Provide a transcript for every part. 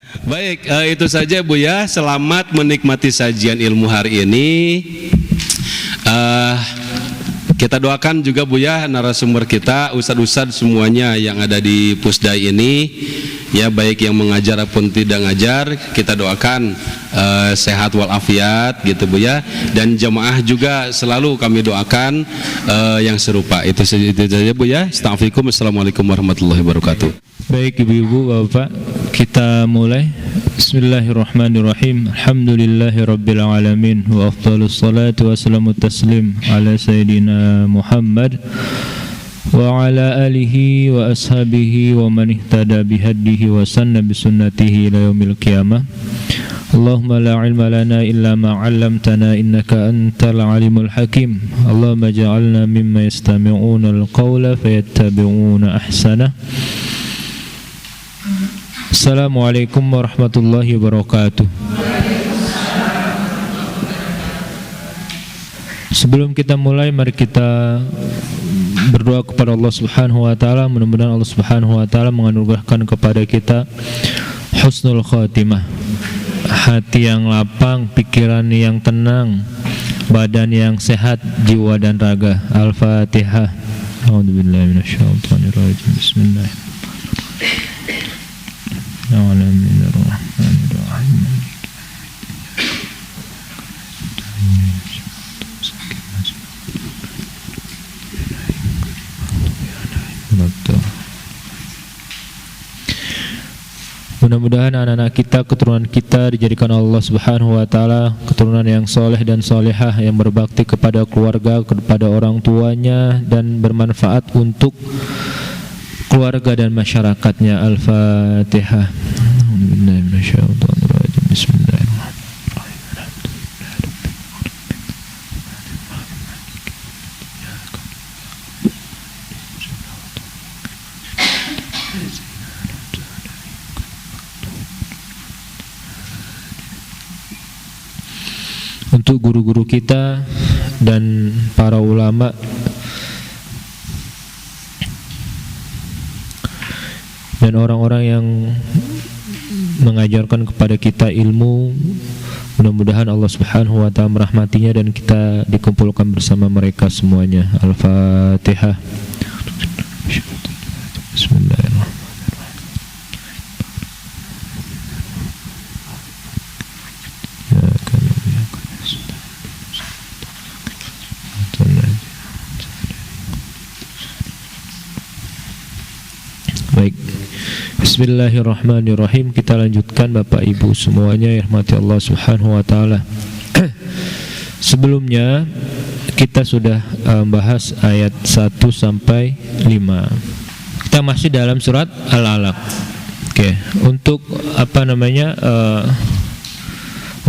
Baik, itu saja Bu ya. Selamat menikmati sajian ilmu hari ini. Kita doakan juga Bu ya narasumber kita, ustadz-ustadz semuanya yang ada di Pusdai ini, ya baik yang mengajar ataupun tidak ngajar, kita doakan sehat walafiat gitu Bu ya. Dan jamaah juga selalu kami doakan yang serupa. Itu saja Bu ya. Assalamualaikum warahmatullahi wabarakatuh. Baik ibu-ibu, bapak, kita mulai. Bismillahirrahmanirrahim. Alhamdulillahirabbil alamin wa afdhalus salatu wassalamu taslim ala sayidina Muhammad wa ala alihi wa ashabihi wa man ihtada bihadihi wa sanna bisunnatihi ila yaumil qiyamah. Allahumma la ilma lana illa ma 'allamtana innaka antal alimul hakim. Allahumma ja'alna mimma yastami'una al-qawla fayattabi'una ahsana. Assalamualaikum warahmatullahi wabarakatuh. Sebelum kita mulai, mari kita berdoa kepada Allah Subhanahu wa taala. Mudah-mudahan Allah Subhanahu wa taala menganugerahkan kepada kita husnul khatimah, hati yang lapang, pikiran yang tenang, badan yang sehat, jiwa dan raga. Al-Fatihah. A'udzubillahi minasyaitonirrajim. Bismillahirrahmanirrahim. Mudah-mudahan anak-anak kita, keturunan kita dijadikan Allah Subhanahu wa taala keturunan yang soleh dan solehah, yang berbakti kepada keluarga, kepada orang tuanya, dan bermanfaat untuk keluarga dan masyarakatnya. Al-Fatihah. Bismillahirrahmanirrahim. Untuk guru-guru kita dan para ulama dan orang-orang yang mengajarkan kepada kita ilmu, mudah-mudahan Allah Subhanahu wa taala merahmatinya dan kita dikumpulkan bersama mereka semuanya. Al-Fatihah. Bismillahirrahmanirrahim. Baik. Bismillahirrahmanirrahim. Kita lanjutkan Bapak Ibu semuanya yang rahmati Allah Subhanahu wa taala. Sebelumnya kita sudah bahas ayat 1 sampai 5. Kita masih dalam surat Al-Alaq. Oke, untuk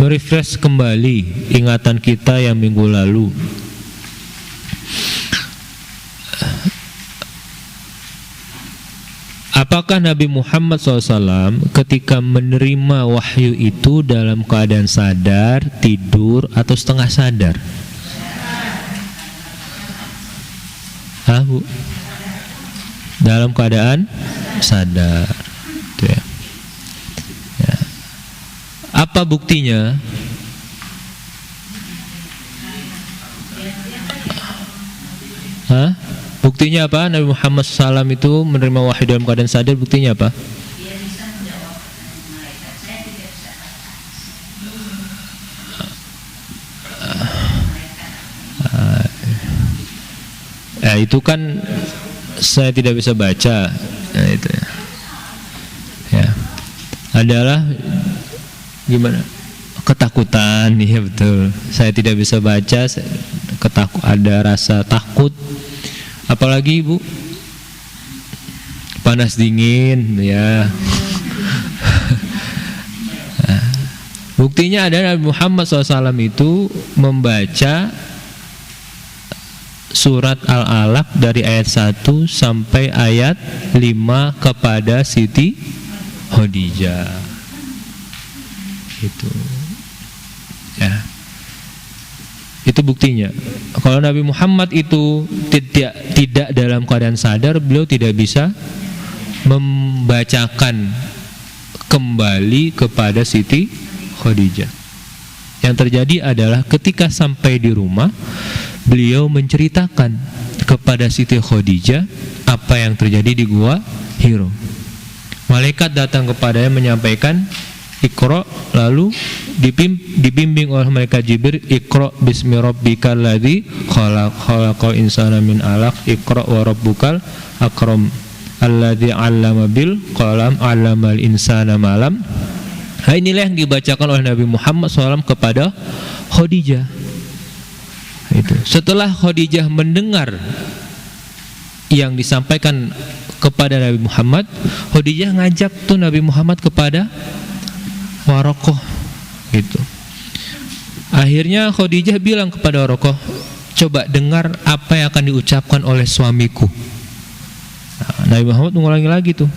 merefresh kembali ingatan kita yang minggu lalu. Apakah Nabi Muhammad SAW ketika menerima wahyu itu dalam keadaan sadar, tidur, atau setengah sadar? Bu? Dalam keadaan sadar. Ya. Apa buktinya? Buktinya apa? Nabi Muhammad SAW itu menerima wahyu dalam keadaan sadar. Buktinya apa? Itu kan saya tidak bisa baca. Nah, itu ya. Adalah gimana? Ketakutan, ya betul. Saya tidak bisa baca, ada rasa takut. Apalagi Ibu, panas dingin, ya. Buktinya ada Nabi Muhammad SAW itu membaca surat Al-Alaq dari ayat 1 sampai ayat 5 kepada Siti Khadijah. Itu, ya. Itu buktinya. Kalau Nabi Muhammad itu tidak dalam keadaan sadar, beliau tidak bisa membacakan kembali kepada Siti Khadijah. Yang terjadi adalah ketika sampai di rumah, beliau menceritakan kepada Siti Khadijah apa yang terjadi di Gua Hiro. Malaikat datang kepadanya menyampaikan Iqra, lalu dibimbing oleh malaikat Jibril, Iqra bismi rabbikal ladzi khalaq, khalaqal insana min 'alaq, Iqra wa rabbukal akram, alladzi 'allama bil qalam, 'allamal insana ma lam. Inilah yang dibacakan oleh Nabi Muhammad SAW kepada Khadijah. Itu. Setelah Khadijah mendengar yang disampaikan kepada Nabi Muhammad, Khadijah ngajak tuh Nabi Muhammad kepada Waraqah gitu. Akhirnya Khadijah bilang kepada Waraqah, coba dengar apa yang akan diucapkan oleh suamiku. Nabi Muhammad mengulangi lagi tuh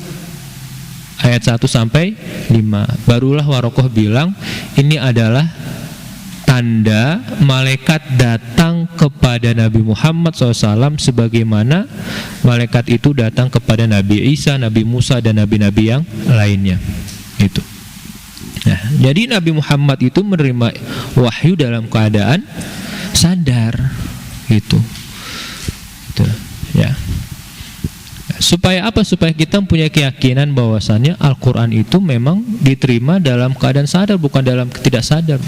ayat 1 sampai 5. Barulah Waraqah bilang, ini adalah tanda malaikat datang kepada Nabi Muhammad SAW sebagaimana malaikat itu datang kepada Nabi Isa, Nabi Musa, dan nabi-nabi yang lainnya. Itu. Nah, jadi Nabi Muhammad itu menerima wahyu dalam keadaan sadar, gitu. Itu, ya. Supaya apa? Supaya kita punya keyakinan bahwasannya Al-Quran itu memang diterima dalam keadaan sadar, bukan dalam tidak sadar.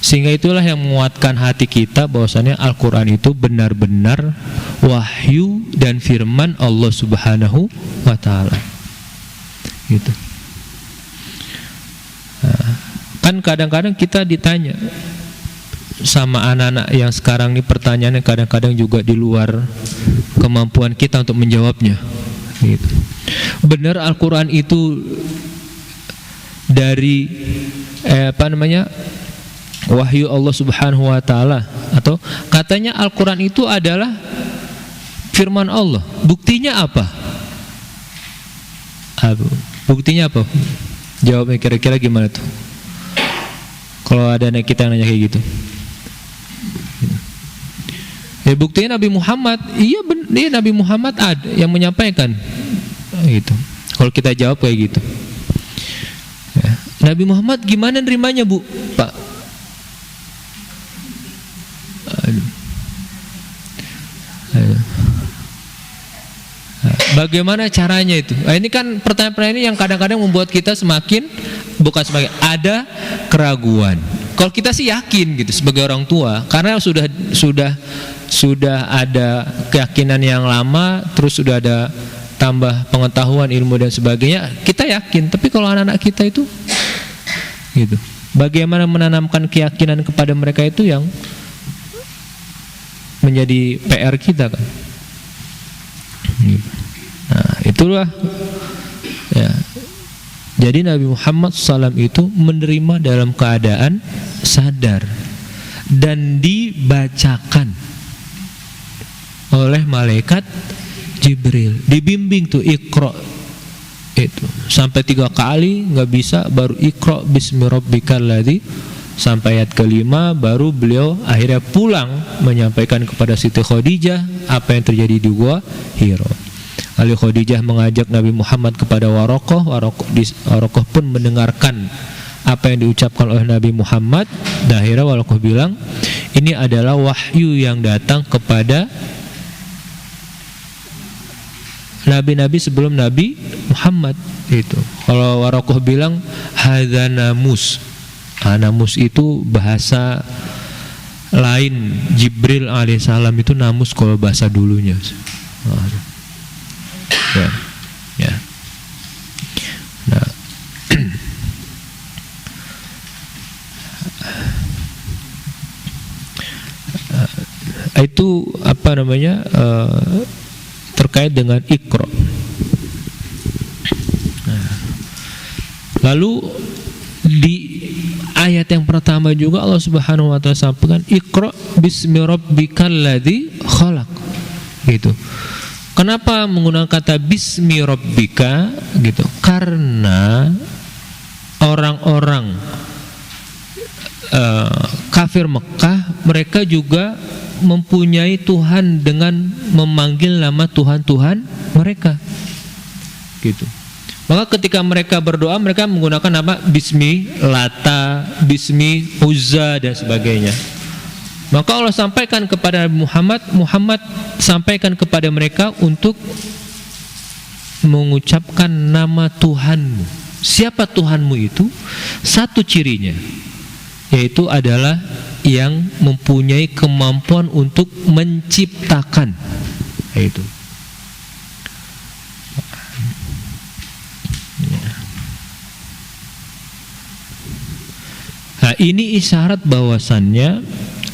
Sehingga itulah yang menguatkan hati kita bahwasannya Al-Quran itu benar-benar wahyu dan firman Allah Subhanahu wa Ta'ala. Gitu. Kan kadang-kadang kita ditanya sama anak-anak yang sekarang ini, pertanyaannya kadang-kadang juga di luar kemampuan kita untuk menjawabnya. Gitu. Benar Al-Quran itu dari wahyu Allah Subhanahu wa Ta'ala, atau katanya Al-Quran itu adalah firman Allah. Buktinya apa? Buktinya apa? Jawabnya kira-kira gimana tuh? Kalau ada kita yang nanya kayak gitu. Ya buktinya Nabi Muhammad, iya Nabi Muhammad ada yang menyampaikan gitu. Kalau kita jawab kayak gitu, ya. Nabi Muhammad gimana nerimanya, Bu? Pak? Bagaimana caranya itu? Nah, ini kan pertanyaan-pertanyaan ini yang kadang-kadang membuat kita ada keraguan. Kalau kita sih yakin gitu sebagai orang tua, karena sudah ada keyakinan yang lama, terus sudah ada tambah pengetahuan, ilmu dan sebagainya, kita yakin. Tapi kalau anak-anak kita itu gitu, bagaimana menanamkan keyakinan kepada mereka itu yang menjadi PR kita kan. Nah, itulah ya. Jadi Nabi Muhammad SAW itu menerima dalam keadaan sadar dan dibacakan oleh malaikat Jibril, dibimbing tuh Iqra itu sampai 3 kali, nggak bisa, baru Iqra bismi rabbikal ladzi sampai ayat kelima, baru beliau akhirnya pulang menyampaikan kepada Siti Khadijah apa yang terjadi di Gua Hiro. Lalu Khadijah mengajak Nabi Muhammad kepada Waraqah. Waraqah pun mendengarkan apa yang diucapkan oleh Nabi Muhammad. Dan akhirnya Waraqah bilang, ini adalah wahyu yang datang kepada nabi-nabi sebelum Nabi Muhammad. Itu. Kalau Waraqah bilang hadza namus. Namus itu bahasa lain. Jibril alaihissalam itu namus kalau bahasa dulunya. Ya. Nah, itu apa namanya terkait dengan Iqra. Lalu di ayat yang pertama juga Allah Subhanahu wa Ta'ala sampaikan Iqra bismi rabbikal ladzi khalaq. Gitu. Kenapa menggunakan kata bismi rabbika gitu? Karena orang-orang kafir Mekah, mereka juga mempunyai Tuhan dengan memanggil nama Tuhan-Tuhan mereka gitu. Maka ketika mereka berdoa, mereka menggunakan nama Bismi Lata, Bismi Uzza dan sebagainya. Maka Allah sampaikan kepada Muhammad sampaikan kepada mereka untuk mengucapkan nama Tuhanmu. Siapa Tuhanmu itu? Satu cirinya, yaitu adalah yang mempunyai kemampuan untuk menciptakan. Itu. Nah, ini isyarat bahwasannya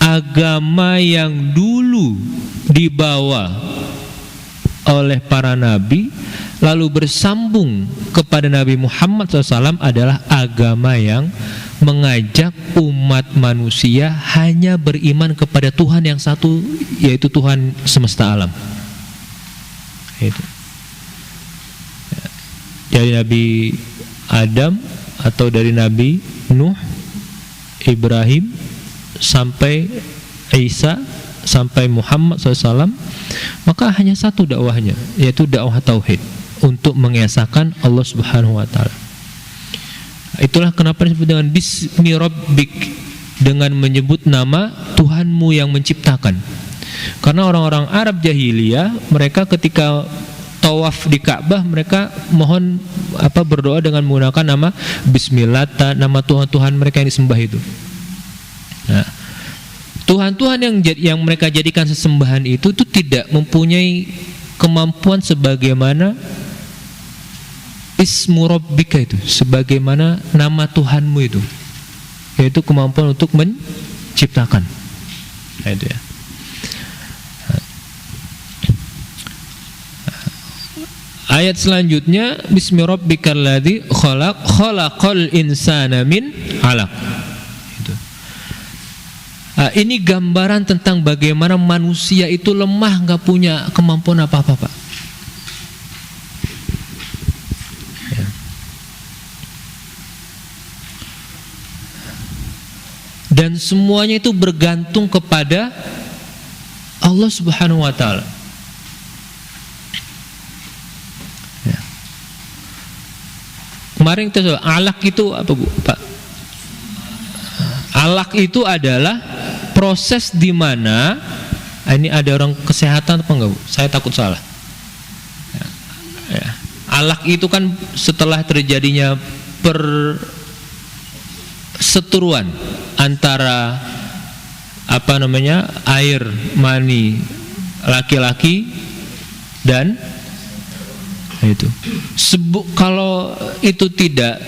agama yang dulu dibawa oleh para nabi lalu bersambung kepada Nabi Muhammad SAW adalah agama yang mengajak umat manusia hanya beriman kepada Tuhan yang satu, yaitu Tuhan semesta alam. Itu. Dari Nabi Adam atau dari Nabi Nuh, Ibrahim sampai Isa sampai Muhammad SAW, maka hanya satu dakwahnya, yaitu dakwah tauhid untuk mengesahkan Allah Subhanahu wa taala. Itulah kenapa disebut dengan Bismi Rabbik, dengan menyebut nama Tuhanmu yang menciptakan. Karena orang-orang Arab jahiliyah, mereka ketika tawaf di Ka'bah, mereka mohon berdoa dengan menggunakan nama Bismillah, nama Tuhan-Tuhan mereka yang disembah itu. Nah, Tuhan-Tuhan yang mereka jadikan sesembahan itu tidak mempunyai kemampuan sebagaimana Ismu Rabbika itu, sebagaimana nama Tuhanmu itu, yaitu kemampuan untuk menciptakan. Nah, itu ya. Ayat selanjutnya, Bismi Rabbikal ladzi khalaqal insana min 'alaq. Itu. Ini gambaran tentang bagaimana manusia itu lemah, nggak punya kemampuan apa-apa, Pak. Ya. Dan semuanya itu bergantung kepada Allah Subhanahu wa taala. Kemarin kita alak itu apa, Bu? Pak? Alak itu adalah proses di mana ini ada orang kesehatan apa enggak, Bu? Saya takut salah. Ya. Alak itu kan setelah terjadinya perseteruan antara air mani laki-laki dan itu. Kalau itu tidak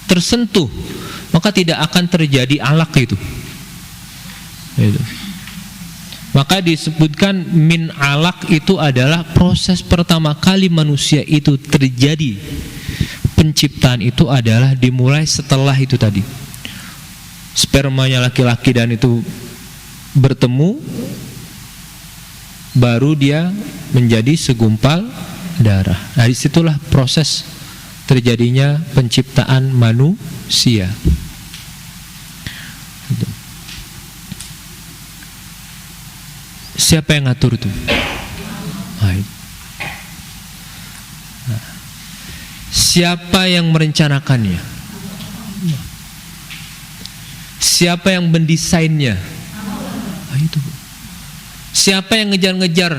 tersentuh, maka tidak akan terjadi alaq itu. Maka disebutkan min alaq itu adalah proses pertama kali manusia itu terjadi. Penciptaan itu adalah dimulai setelah itu tadi. Spermanya laki-laki dan itu bertemu, baru dia menjadi segumpal darah. Nah, disitulah proses terjadinya penciptaan manusia. Siapa yang ngatur itu? Siapa yang merencanakannya? Siapa yang mendesainnya? Itu. Siapa yang ngejar-ngejar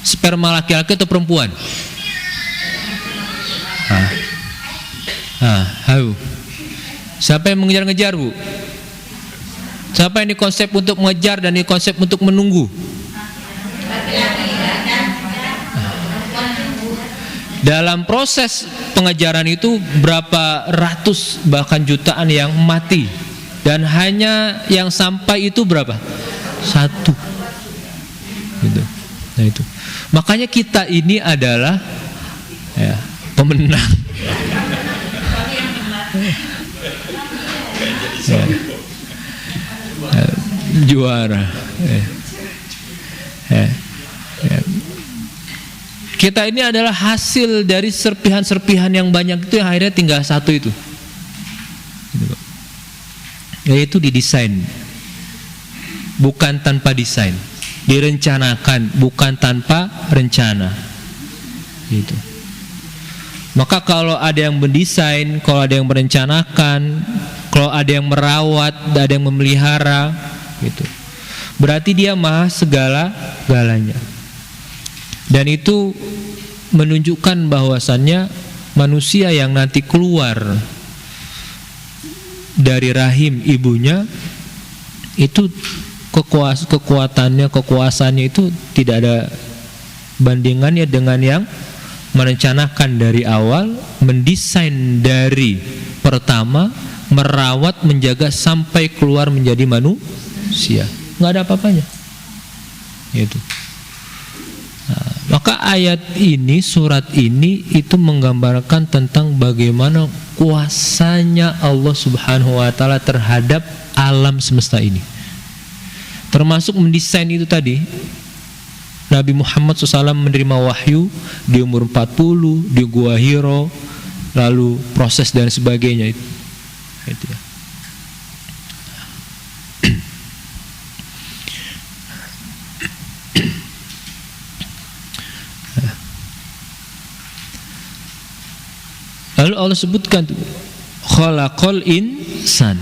sperma laki-laki atau perempuan? Siapa yang mengejar-ngejar, Bu? Siapa yang dikonsep untuk mengejar dan dikonsep untuk menunggu? Dalam proses pengejaran itu berapa ratus bahkan jutaan yang mati, dan hanya yang sampai itu berapa? Satu. Gitu. Nah, itu. Makanya kita ini adalah pemenang. Juara. Kita ini adalah hasil dari serpihan-serpihan yang banyak itu, yang akhirnya tinggal satu itu. Yaitu didesain, bukan tanpa desain. Direncanakan, bukan tanpa rencana. Gitu. Maka kalau ada yang mendesain, kalau ada yang merencanakan, kalau ada yang merawat, ada yang memelihara, gitu, berarti dia maha segala-galanya. Dan itu menunjukkan bahwasannya manusia yang nanti keluar dari rahim ibunya itu kekuasaannya itu tidak ada bandingannya dengan yang merencanakan dari awal, mendesain dari pertama, merawat, menjaga sampai keluar menjadi manusia. Nggak ada apa-apanya. Gitu. Nah, maka ayat ini, surat ini itu menggambarkan tentang bagaimana kuasanya Allah Subhanahu wa taala terhadap alam semesta ini. Termasuk mendesain itu tadi. Nabi Muhammad SAW menerima wahyu di umur 40 di Gua Hiro, lalu proses dan sebagainya itu ya. Lalu Allah sebutkan khalaqal insan.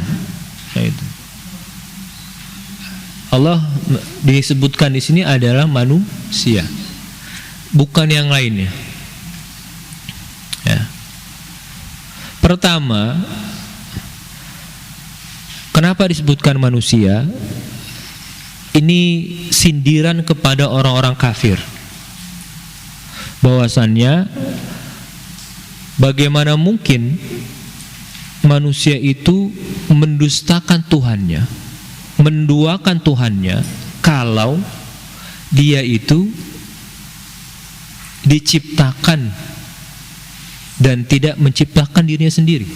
Nah, itu. Allah disebutkan di sini adalah manusia, bukan yang lainnya. Ya. Pertama, kenapa disebutkan manusia? Ini sindiran kepada orang-orang kafir. Bahwasannya bagaimana mungkin manusia itu mendustakan Tuhannya, menduakan Tuhannya, kalau dia itu diciptakan dan tidak menciptakan dirinya sendiri.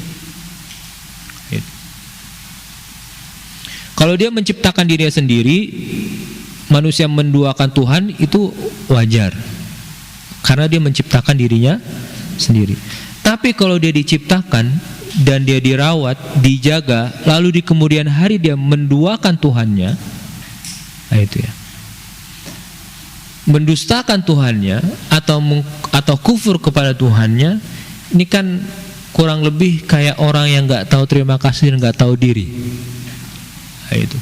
Kalau dia menciptakan dirinya sendiri, manusia menduakan Tuhan, itu wajar karena dia menciptakan dirinya sendiri. Tapi kalau dia diciptakan dan dia dirawat, dijaga, lalu di kemudian hari dia menduakan Tuhannya, nah itu ya, mendustakan Tuhannya atau kufur kepada Tuhannya, ini kan kurang lebih kayak orang yang nggak tahu terima kasih dan nggak tahu diri. Nah, itu.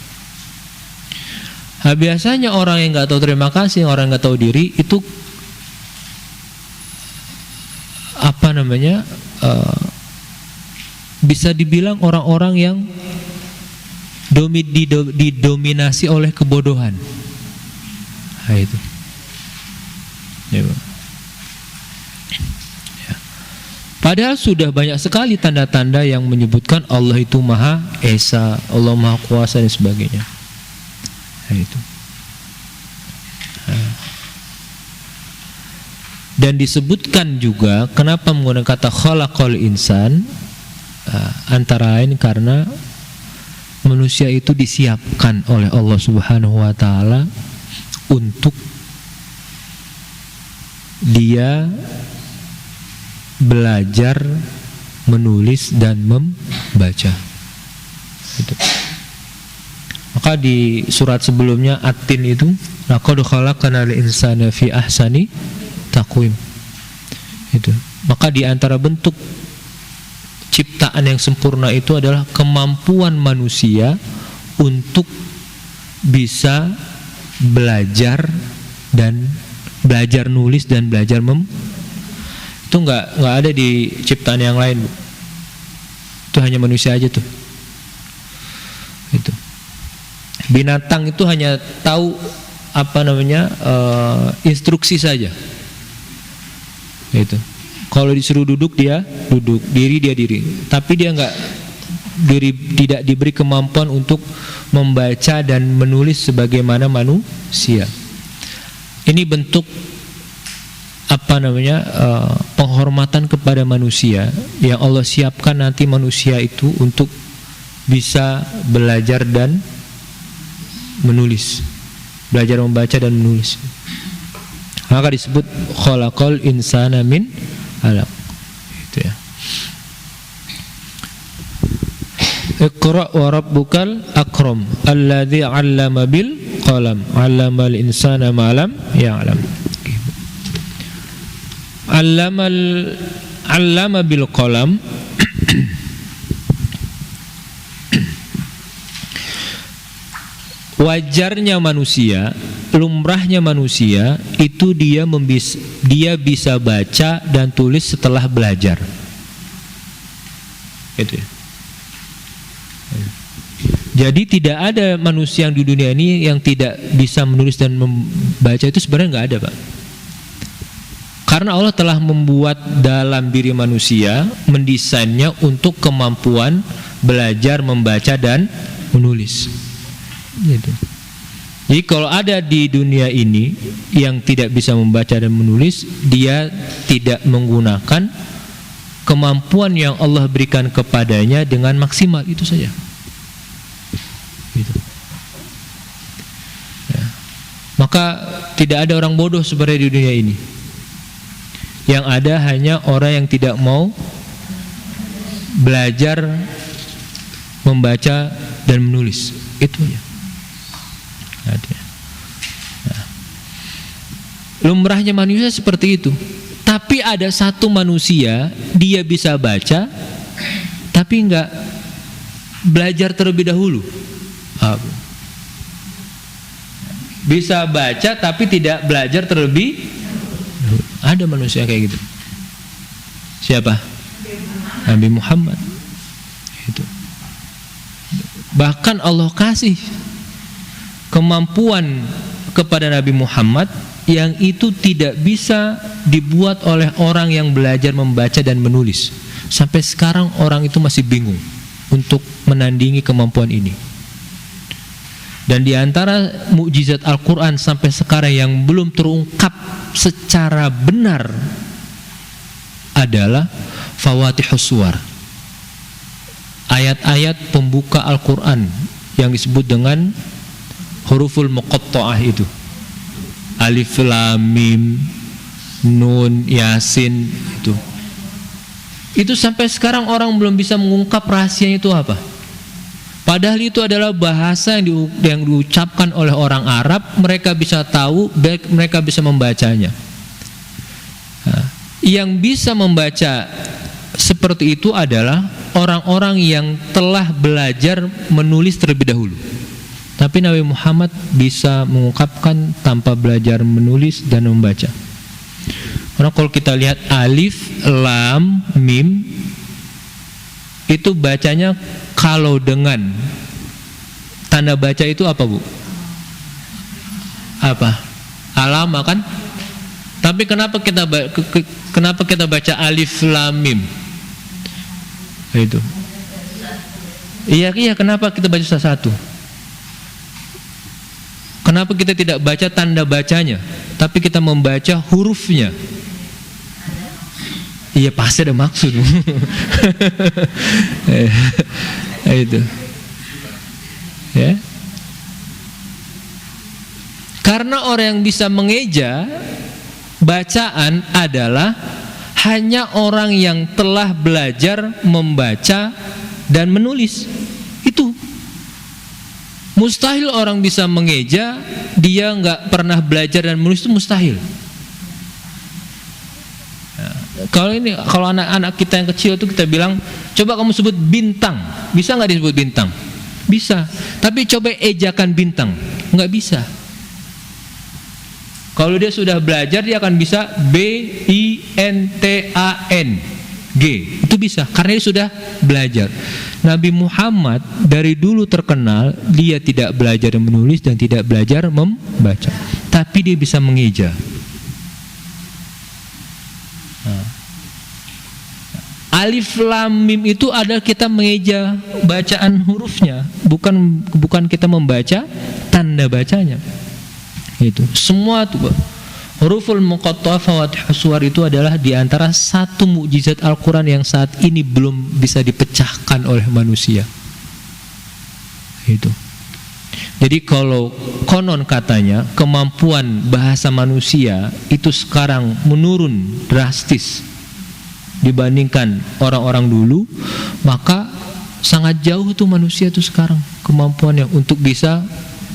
Nah, biasanya orang yang nggak tahu terima kasih, orang yang nggak tahu diri itu apa namanya? Bisa dibilang orang-orang yang didominasi oleh kebodohan. Nah, itu. Ya. Padahal sudah banyak sekali tanda-tanda yang menyebutkan Allah itu Maha Esa, Allah Maha Kuasa dan sebagainya. Nah, itu. Nah. Dan disebutkan juga kenapa menggunakan kata khalaqal insan, antara lain karena manusia itu disiapkan oleh Allah Subhanahu wa taala untuk dia belajar menulis dan membaca. Gitu. Maka di surat sebelumnya At-Tin itu laqad khalaqnal insana fi ahsani taqwim. Itu. Maka di antara bentuk ciptaan yang sempurna itu adalah kemampuan manusia untuk bisa belajar dan belajar nulis dan belajar itu nggak ada di ciptaan yang lain, Bu. Itu hanya manusia aja tuh. Itu. Binatang itu hanya tahu apa namanya instruksi saja. Itu. Kalau disuruh duduk dia duduk, diri dia diri. Tapi dia tidak diberi kemampuan untuk membaca dan menulis sebagaimana manusia. Ini bentuk apa namanya penghormatan kepada manusia yang Allah siapkan nanti manusia itu untuk bisa belajar dan menulis, belajar membaca dan menulis. Maka disebut khalaqal insana min alaq. Itu ya. Iqra wa rabbukal akram alladzi 'allama bil qalam 'allamal insana ma lam ya'lam. 'allama bil qalam wajarnya manusia, lumrahnya manusia itu dia bisa baca dan tulis setelah belajar. Itu ya. Jadi tidak ada manusia yang di dunia ini yang tidak bisa menulis dan membaca, itu sebenarnya nggak ada, Pak. Karena Allah telah membuat dalam diri manusia, mendesainnya untuk kemampuan belajar, membaca dan menulis. Gitu. Jadi kalau ada di dunia ini yang tidak bisa membaca dan menulis, dia tidak menggunakan kemampuan yang Allah berikan kepadanya dengan maksimal, itu saja. Gitu. Ya. Maka tidak ada orang bodoh sebenarnya di dunia ini. Yang ada hanya orang yang tidak mau belajar membaca dan menulis, itu aja. Nah, lumrahnya manusia seperti itu. Tapi ada satu manusia, dia bisa baca tapi enggak belajar terlebih dahulu. Bisa baca tapi tidak belajar terlebih dahulu. Ada manusia kayak gitu. Siapa? Nabi Muhammad. Itu. Bahkan Allah kasih kemampuan kepada Nabi Muhammad yang itu tidak bisa dibuat oleh orang yang belajar membaca dan menulis. Sampai sekarang orang itu masih bingung untuk menandingi kemampuan ini. Dan di antara mukjizat Al-Quran sampai sekarang yang belum terungkap secara benar adalah Fawatihus Suwar, ayat-ayat pembuka Al-Quran yang disebut dengan huruful muqatta'ah itu, Alif Lam Mim Nun Yasin, itu sampai sekarang orang belum bisa mengungkap rahasianya itu apa. Padahal itu adalah bahasa yang diucapkan oleh orang Arab, mereka bisa tahu, mereka bisa membacanya. Nah, yang bisa membaca seperti itu adalah orang-orang yang telah belajar menulis terlebih dahulu. Tapi Nabi Muhammad bisa mengungkapkan tanpa belajar menulis dan membaca. Karena kalau kita lihat Alif, Lam, Mim, itu bacanya kalau dengan tanda baca itu apa, Bu? Apa? Alama kan? Tapi kenapa kita baca Alif, Lam, Mim? Itu. Iya, kenapa kita baca satu? Kenapa kita tidak baca tanda bacanya, tapi kita membaca hurufnya? Iya, pasti ada maksud. Itu. Ya. Karena orang yang bisa mengeja bacaan adalah hanya orang yang telah belajar membaca dan menulis. Itu. Mustahil orang bisa mengeja dia nggak pernah belajar dan menulis, itu mustahil. Kalau anak-anak kita yang kecil itu kita bilang, coba kamu sebut bintang, bisa nggak disebut bintang? Bisa. Tapi coba ejakan bintang, nggak bisa. Kalau dia sudah belajar, dia akan bisa B-I-N-T-A-N G, itu bisa karena dia sudah belajar. Nabi Muhammad dari dulu terkenal dia tidak belajar menulis dan tidak belajar membaca, tapi dia bisa mengeja. Alif Lam Mim itu adalah kita mengeja bacaan hurufnya, bukan kita membaca tanda bacanya. Itu semua tuh huruful muqatta'ah Fawatihus Suwar itu adalah diantara satu mukjizat Al-Quran yang saat ini belum bisa dipecahkan oleh manusia. Itu. Jadi kalau konon katanya kemampuan bahasa manusia itu sekarang menurun drastis dibandingkan orang-orang dulu, maka sangat jauh tuh manusia tuh sekarang kemampuannya untuk bisa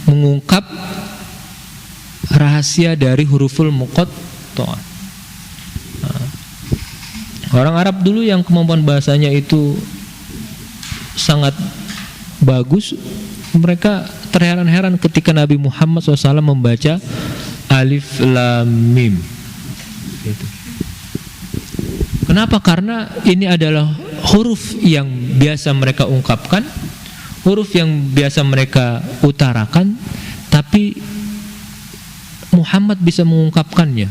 mengungkap rahasia dari huruful muqatta'ah. Orang Arab dulu yang kemampuan bahasanya itu sangat bagus, mereka terheran-heran ketika Nabi Muhammad SAW membaca Alif Lam Mim. Gitu. Kenapa? Karena ini adalah huruf yang biasa mereka ungkapkan, huruf yang biasa mereka utarakan, tapi Muhammad bisa mengungkapkannya.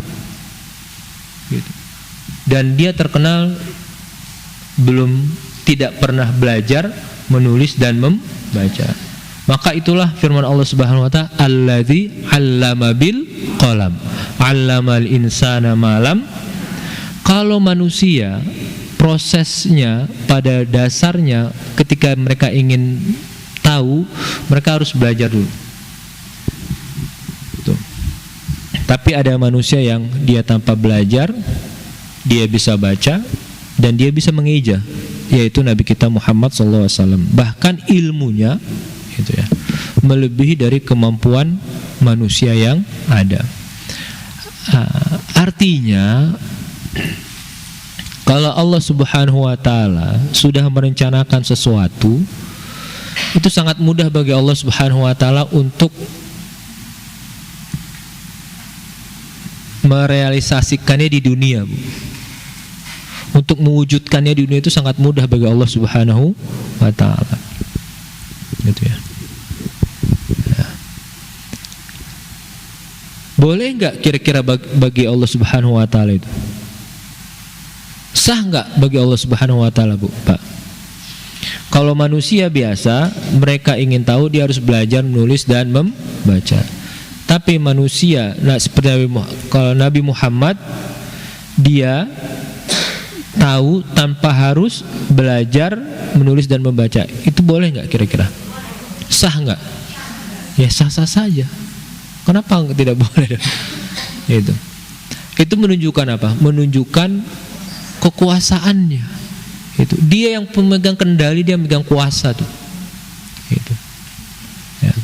Gitu. Dan dia terkenal tidak pernah belajar menulis dan membaca. Maka itulah firman Allah Subhanahu wa taala, Alladzi 'allama bil qalam, 'allamal insana ma lam. Kalau manusia prosesnya pada dasarnya ketika mereka ingin tahu, mereka harus belajar dulu. Tuh. Tapi ada manusia yang dia tanpa belajar dia bisa baca dan dia bisa mengeja, yaitu Nabi kita Muhammad SAW. Bahkan ilmunya itu ya melebihi dari kemampuan manusia yang ada. Artinya kalau Allah Subhanahu wa taala sudah merencanakan sesuatu, itu sangat mudah bagi Allah Subhanahu wa taala untuk merealisasikannya di dunia, Bu. Untuk mewujudkannya di dunia itu sangat mudah bagi Allah Subhanahu wa taala. Gitu ya. Boleh enggak kira-kira bagi Allah Subhanahu wa taala itu? Sah enggak bagi Allah Subhanahu wa taala, Bu, Pak? Kalau manusia biasa, mereka ingin tahu, dia harus belajar menulis dan membaca. Tapi manusia, seperti kalau Nabi Muhammad, dia tahu tanpa harus belajar menulis dan membaca. Itu boleh nggak kira-kira? Sah nggak? Ya sah-sah saja. Kenapa tidak boleh? Itu menunjukkan apa? Menunjukkan kekuasaannya. Itu dia yang pemegang kendali, dia memegang kuasa tuh. Itu. Ya.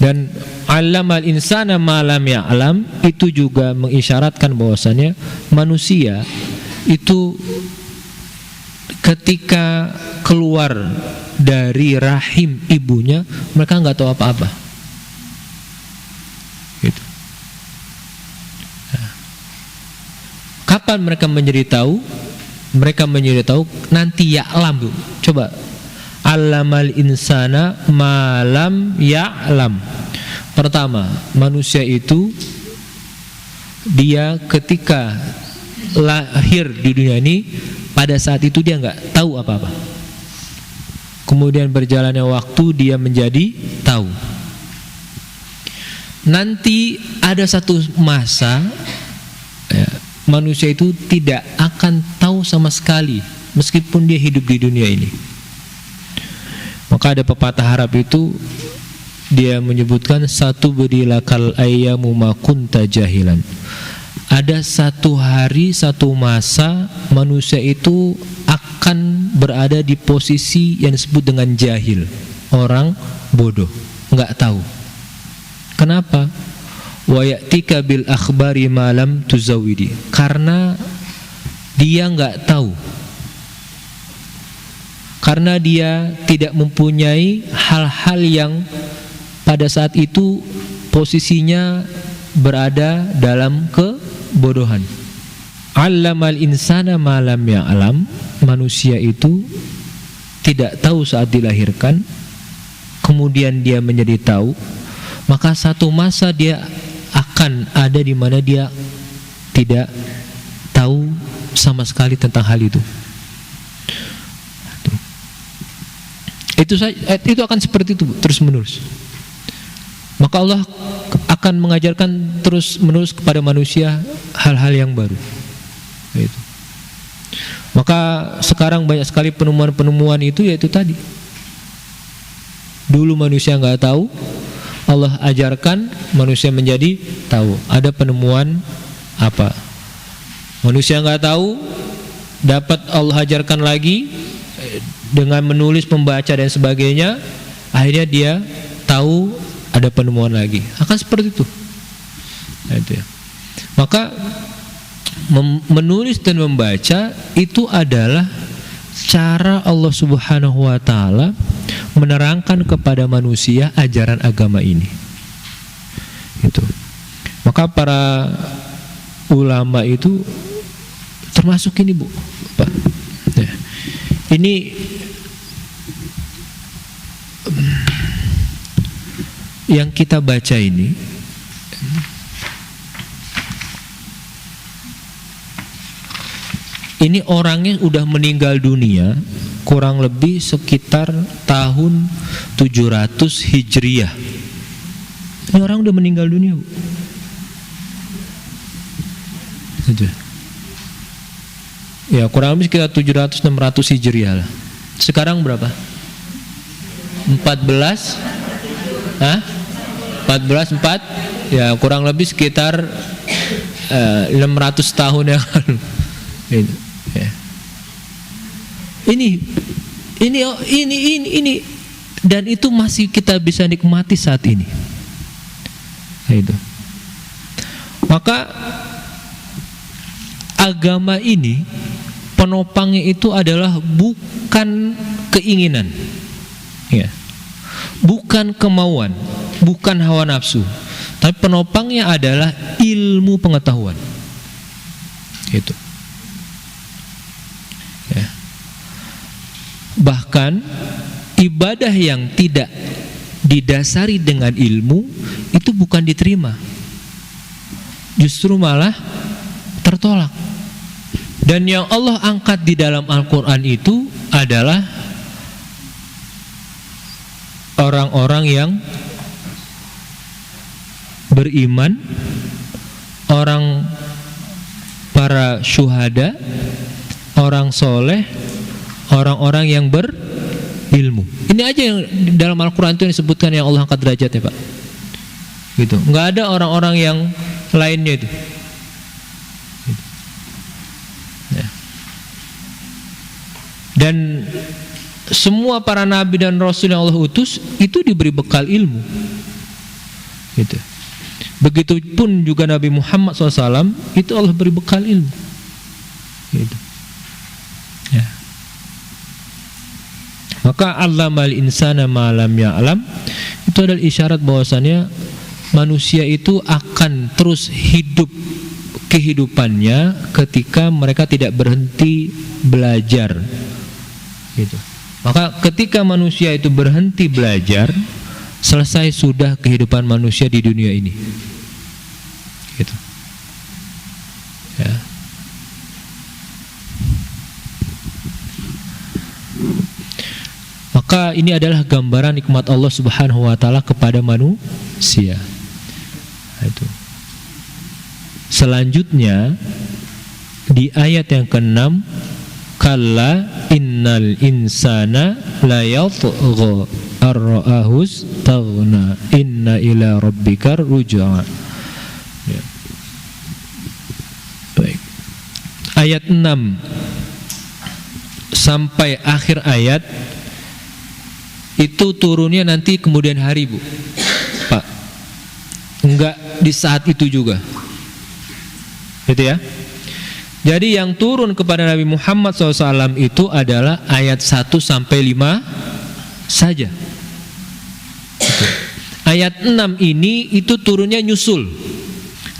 Dan allamal insana ma lam ya'lam itu juga mengisyaratkan bahwasannya manusia itu ketika keluar dari rahim ibunya mereka nggak tahu apa-apa. Gitu. Nah. Kapan mereka menjadi tahu? Mereka menjadi tahu nanti ya'lam, Bu. Coba allamal insana ma lam ya'lam. Pertama, manusia itu dia ketika lahir di dunia ini, pada saat itu dia nggak tahu apa-apa. Kemudian berjalannya waktu dia menjadi tahu. Nanti ada satu masa ya, manusia itu tidak akan tahu sama sekali meskipun dia hidup di dunia ini. Maka ada pepatah Arab itu dia menyebutkan satu bedilakal ayyamu ma kunta jahilan. Ada satu hari, satu masa manusia itu akan berada di posisi yang disebut dengan jahil, orang bodoh, nggak tahu. Kenapa? Wa ya'tika bil akhbari ma lam tuzawidi. Karena dia nggak tahu. Karena dia tidak mempunyai hal-hal yang pada saat itu posisinya berada dalam kebodohan. Allamal insana ma lam ya'lam. Manusia itu tidak tahu saat dilahirkan, kemudian dia menjadi tahu. Maka satu masa dia akan ada di mana dia tidak tahu sama sekali tentang hal itu. Itu akan seperti itu terus menerus. Maka Allah akan mengajarkan terus menerus kepada manusia hal-hal yang baru. Itu. Maka sekarang banyak sekali penemuan-penemuan itu, yaitu tadi. Dulu manusia nggak tahu, Allah ajarkan manusia menjadi tahu. Ada penemuan apa? Manusia nggak tahu, dapat Allah ajarkan lagi dengan menulis, membaca dan sebagainya. Akhirnya dia tahu, ada penemuan lagi. Akan seperti itu. Nah, itu ya. Maka menulis dan membaca itu adalah cara Allah Subhanahu wa taala menerangkan kepada manusia ajaran agama ini. Itu. Maka para ulama itu termasuk ini, Bu, Pak. Ya. Ini yang kita baca ini orangnya udah meninggal dunia kurang lebih sekitar tahun 700 Hijriah. Ini orang udah meninggal dunia, Bu. Ya, kurang lebih sekitar 700-600 Hijriah lah. Sekarang berapa? 14? Hah? 14, 4? Ya, kurang lebih sekitar 600 tahun yang lalu. Ya. Ini dan itu masih kita bisa nikmati saat ini. Itu. Maka agama ini penopangnya itu adalah bukan keinginan, ya, bukan kemauan, bukan hawa nafsu, tapi penopangnya adalah ilmu pengetahuan. Itu. Ya. Bahkan ibadah yang tidak didasari dengan ilmu itu bukan diterima, justru malah tertolak. Dan yang Allah angkat di dalam Al-Quran itu adalah orang-orang yang beriman, orang para syuhada, orang soleh, orang-orang yang berilmu. Ini aja yang di dalam Al-Quran itu yang disebutkan yang Allah angkat derajatnya, Pak. Gitu. Nggak ada orang-orang yang lainnya itu. Ya. Dan semua para nabi dan rasul yang Allah utus itu diberi bekal ilmu. Gitu. Begitupun juga Nabi Muhammad SAW itu Allah beri bekal ilmu. Gitu. Ya. Maka allamal insana ma lam ya'lam itu adalah isyarat bahwasannya manusia itu akan terus hidup kehidupannya ketika mereka tidak berhenti belajar. Gitu. Maka ketika manusia itu berhenti belajar, selesai sudah kehidupan manusia di dunia ini. Gitu. Ya. Maka ini adalah gambaran nikmat Allah Subhanahu wa taala kepada manusia. Itu. Selanjutnya di ayat yang ke-6, kalla innal insana la yatgha ar-ra'ahus taghna inna ila rabbikar ruj'a. Ya. Baik. Ayat 6 sampai akhir ayat itu turunnya nanti kemudian hari, Bu, Pak. Enggak di saat itu juga. Gitu ya. Jadi yang turun kepada Nabi Muhammad SAW itu adalah ayat 1 sampai 5 saja. Gitu. Ayat 6 ini itu turunnya nyusul.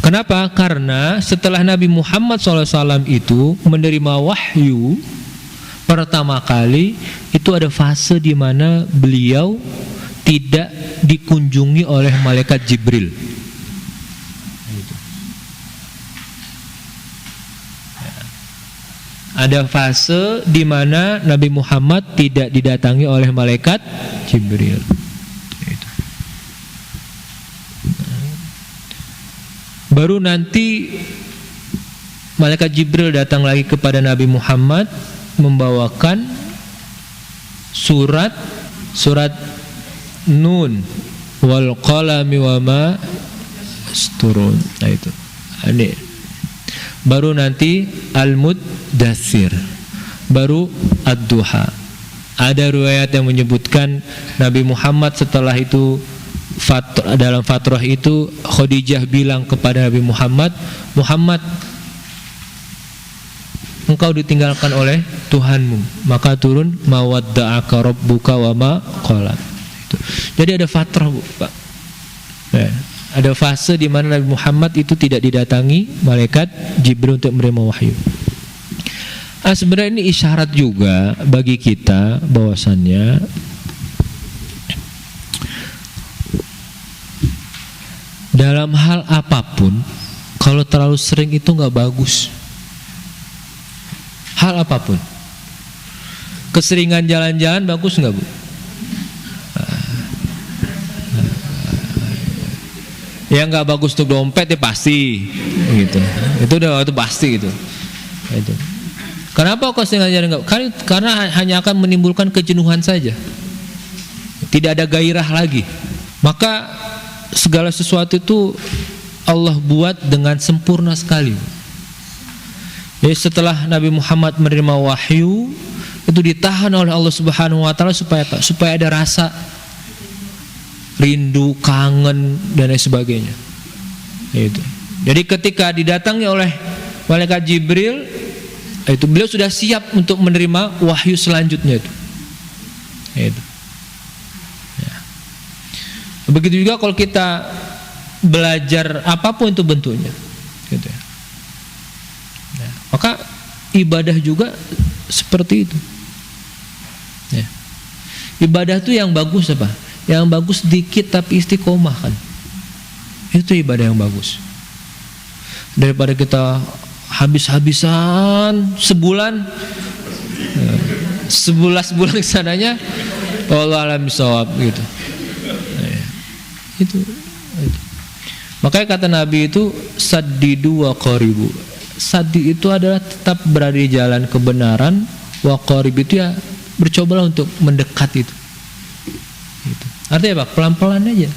Kenapa? Karena setelah Nabi Muhammad SAW itu menerima wahyu pertama kali, itu ada fase di mana beliau tidak dikunjungi oleh malaikat Jibril. Ada fase di mana Nabi Muhammad tidak didatangi oleh malaikat Jibril. Baru nanti malaikat Jibril datang lagi kepada Nabi Muhammad membawakan surat Nun wal qalami wama yasturun. Nah itu. Ini. Baru nanti Al-Muddatsir, baru Ad-Duha. Ada riwayat yang menyebutkan Nabi Muhammad setelah itu dalam fatrah itu Khadijah bilang kepada Nabi Muhammad, engkau ditinggalkan oleh Tuhanmu. Maka turun mawadda'aka rabbuka wa ma qala. Jadi ada fatrah, Bu, Pak. Ya, ada fase di mana Nabi Muhammad itu tidak didatangi malaikat Jibril untuk menerima wahyu. Sebenarnya ini isyarat juga bagi kita bahwasannya dalam hal apapun kalau terlalu sering itu nggak bagus. Hal apapun, keseringan jalan-jalan bagus nggak, Bu? Ya nggak bagus untuk dompet ya pasti, gitu. Itu pasti gitu. Itu. Kenapa kok keseringan jalan nggak? Karena hanya akan menimbulkan kejenuhan saja. Tidak ada gairah lagi. Maka segala sesuatu itu Allah buat dengan sempurna sekali. Jadi setelah Nabi Muhammad menerima wahyu, itu ditahan oleh Allah Subhanahu wa taala supaya ada rasa rindu, kangen dan lain sebagainya. Itu. Jadi ketika didatangi oleh malaikat Jibril, itu beliau sudah siap untuk menerima wahyu selanjutnya itu. Itu. Ya. Begitu juga kalau kita belajar apapun itu bentuknya, gitu ya. Ya. Maka ibadah juga seperti itu. Ya. Ibadah itu yang bagus apa? Yang bagus dikit tapi istiqomah kan. Itu ibadah yang bagus. Daripada kita habis-habisan sebulan 11 bulan kesananya, Allah alam bisawab gitu. Itu. Makanya kata Nabi itu saddidu wa qaribu. Saddi itu adalah tetap berada di jalan kebenaran, wa qarib itu ya bercobalah untuk mendekat itu. Gitu. Artinya apa? Pelan-pelan aja.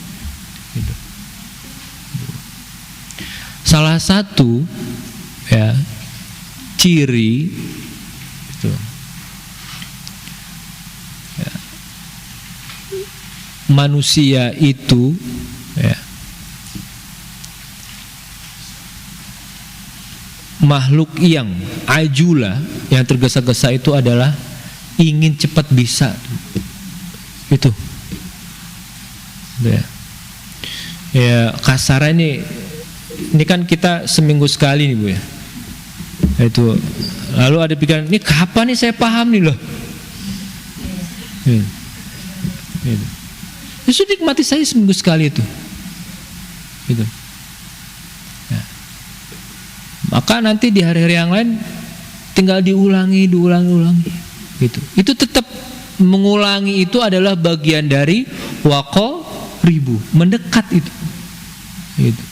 Gitu. Salah satu ya ciri itu ya, manusia itu ya, makhluk yang ajula, yang tergesa-gesa itu adalah ingin cepat bisa itu ya. Ya kasarnya ini kan kita seminggu sekali nih, Bu ya. Itu lalu ada pikiran, ini kapan nih saya paham nih loh. Itu nikmati saya seminggu sekali itu. Gitu. Ya. Maka nanti di hari-hari yang lain tinggal diulangi. Gitu. Itu tetap mengulangi itu adalah bagian dari waqo ribu, mendekat itu. Gitu.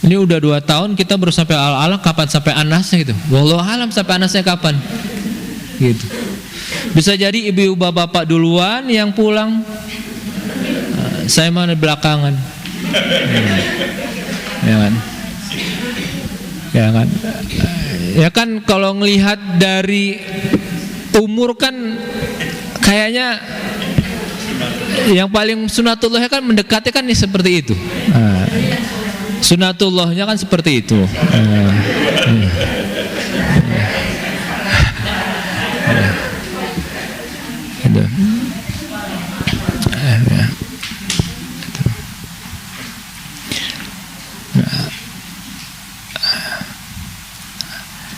Ini udah 2 tahun kita baru sampai al-alaq, kapan sampai anasnya gitu. Wallahu alam sampai anasnya kapan. Gitu. Bisa jadi ibu bapak duluan yang pulang, saya mana belakangan. Ya kan? Ya kan? Ya kan kalau ngelihat dari umur kan kayaknya yang paling sunatullahnya kan mendekati kan nih seperti itu. Sunatullahnya kan seperti itu.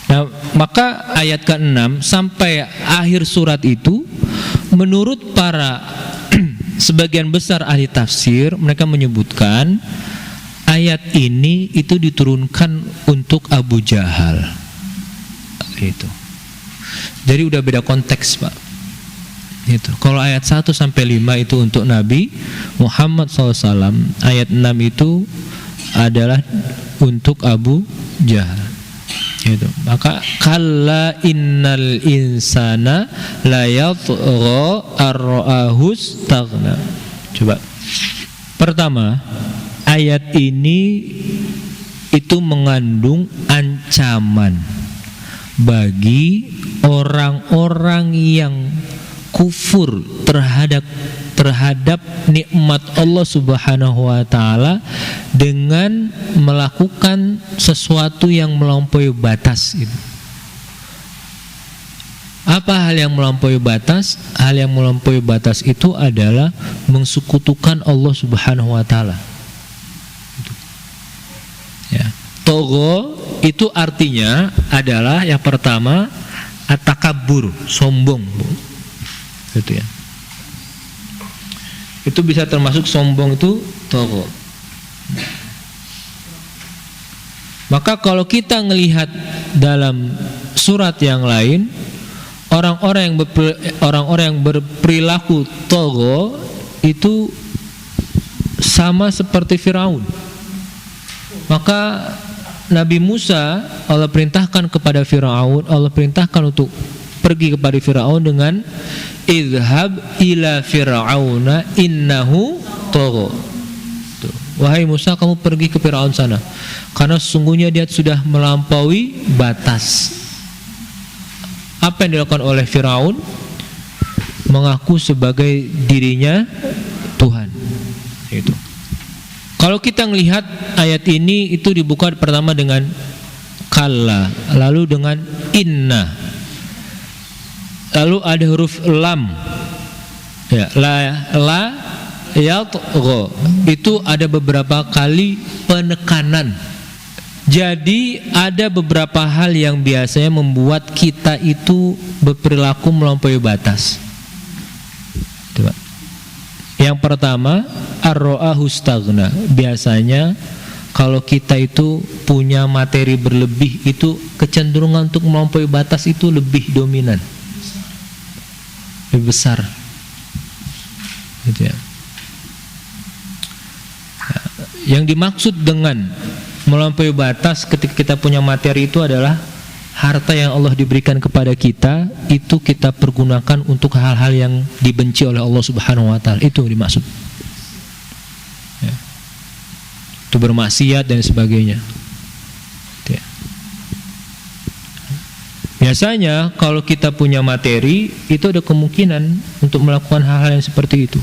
Nah, maka ayat ke-6 sampai akhir surat itu menurut para sebagian besar ahli tafsir, mereka menyebutkan ayat ini itu diturunkan untuk Abu Jahal. Itu. Jadi udah beda konteks, Pak. Itu. Kalau ayat 1 sampai 5 itu untuk Nabi Muhammad SAW, ayat 6 itu adalah untuk Abu Jahal. Itu. Maka kalla innal insana la yatgha ar-ra'ahu istaghna. Coba. Pertama, ayat ini itu mengandung ancaman bagi orang-orang yang kufur terhadap nikmat Allah Subhanahu wa taala dengan melakukan sesuatu yang melampaui batas itu. Apa hal yang melampaui batas? Hal yang melampaui batas itu adalah mensekutukan Allah Subhanahu wa taala. Ya. Togo itu artinya adalah yang pertama at-takabbur, sombong. Gitu ya. Itu bisa termasuk sombong itu togo. Maka kalau kita melihat dalam surat yang lain, orang-orang yang berperilaku togo itu sama seperti Firaun. Maka Nabi Musa Allah perintahkan kepada Firaun, Allah perintahkan untuk pergi kepada Firaun dengan idhab ila fir'auna innahu tagha. Wahai Musa, kamu pergi ke Firaun sana karena sesungguhnya dia sudah melampaui batas. Apa yang dilakukan oleh Firaun? Mengaku sebagai dirinya Tuhan. Itu. Kalau kita melihat ayat ini itu dibuka pertama dengan kalla, lalu dengan inna, lalu ada huruf lam, ya, la yatgha, itu ada beberapa kali penekanan. Jadi ada beberapa hal yang biasanya membuat kita itu berperilaku melampaui batas. Coba. Yang pertama, ar-ra'ahu staghna. Biasanya kalau kita itu punya materi berlebih, itu kecenderungan untuk melampaui batas itu lebih dominan, lebih besar. Gitu ya. Yang dimaksud dengan melampaui batas ketika kita punya materi itu adalah harta yang Allah diberikan kepada kita itu kita pergunakan untuk hal-hal yang dibenci oleh Allah Subhanahu wa taala. Itu dimaksud. Ya. Itu bermaksiat dan sebagainya. Ya. Biasanya kalau kita punya materi itu ada kemungkinan untuk melakukan hal-hal yang seperti itu.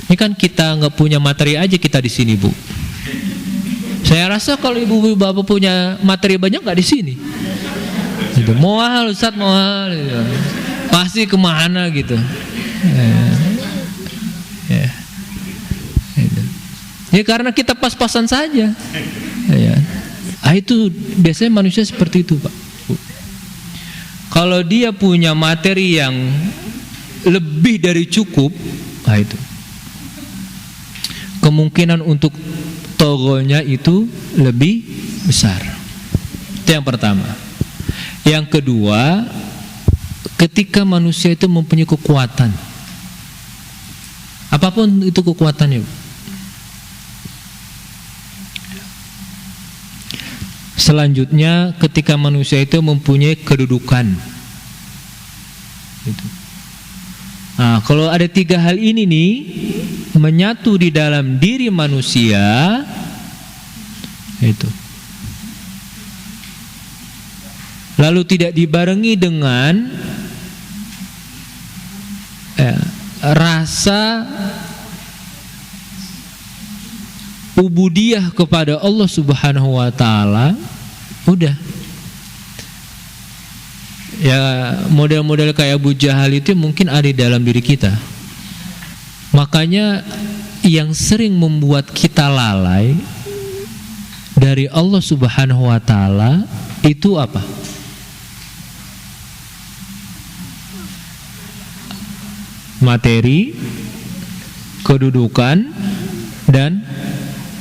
Ini kan kita nggak punya materi aja kita di sini, Bu. Saya rasa kalau ibu bapak punya materi banyak nggak di sini. Gitu. Mohal Ustaz, mohal. Gitu. Pasti kemana gitu. Ya. Gitu. Ya karena kita pas-pasan saja. Ya. Itu biasanya manusia seperti itu, Pak. Kalau dia punya materi yang lebih dari cukup, itu kemungkinan untuk togonya itu lebih besar. Itu yang pertama. Yang kedua, ketika manusia itu mempunyai kekuatan, apapun itu kekuatannya, selanjutnya ketika manusia itu mempunyai kedudukan itu. Nah, kalau ada tiga hal ini nih menyatu di dalam diri manusia, itu lalu tidak dibarengi dengan rasa ubudiyah kepada Allah Subhanahu wa taala, udah. Ya model-model kayak Abu Jahal itu mungkin ada di dalam diri kita. Makanya yang sering membuat kita lalai dari Allah Subhanahu wa taala itu apa? Materi, kedudukan, dan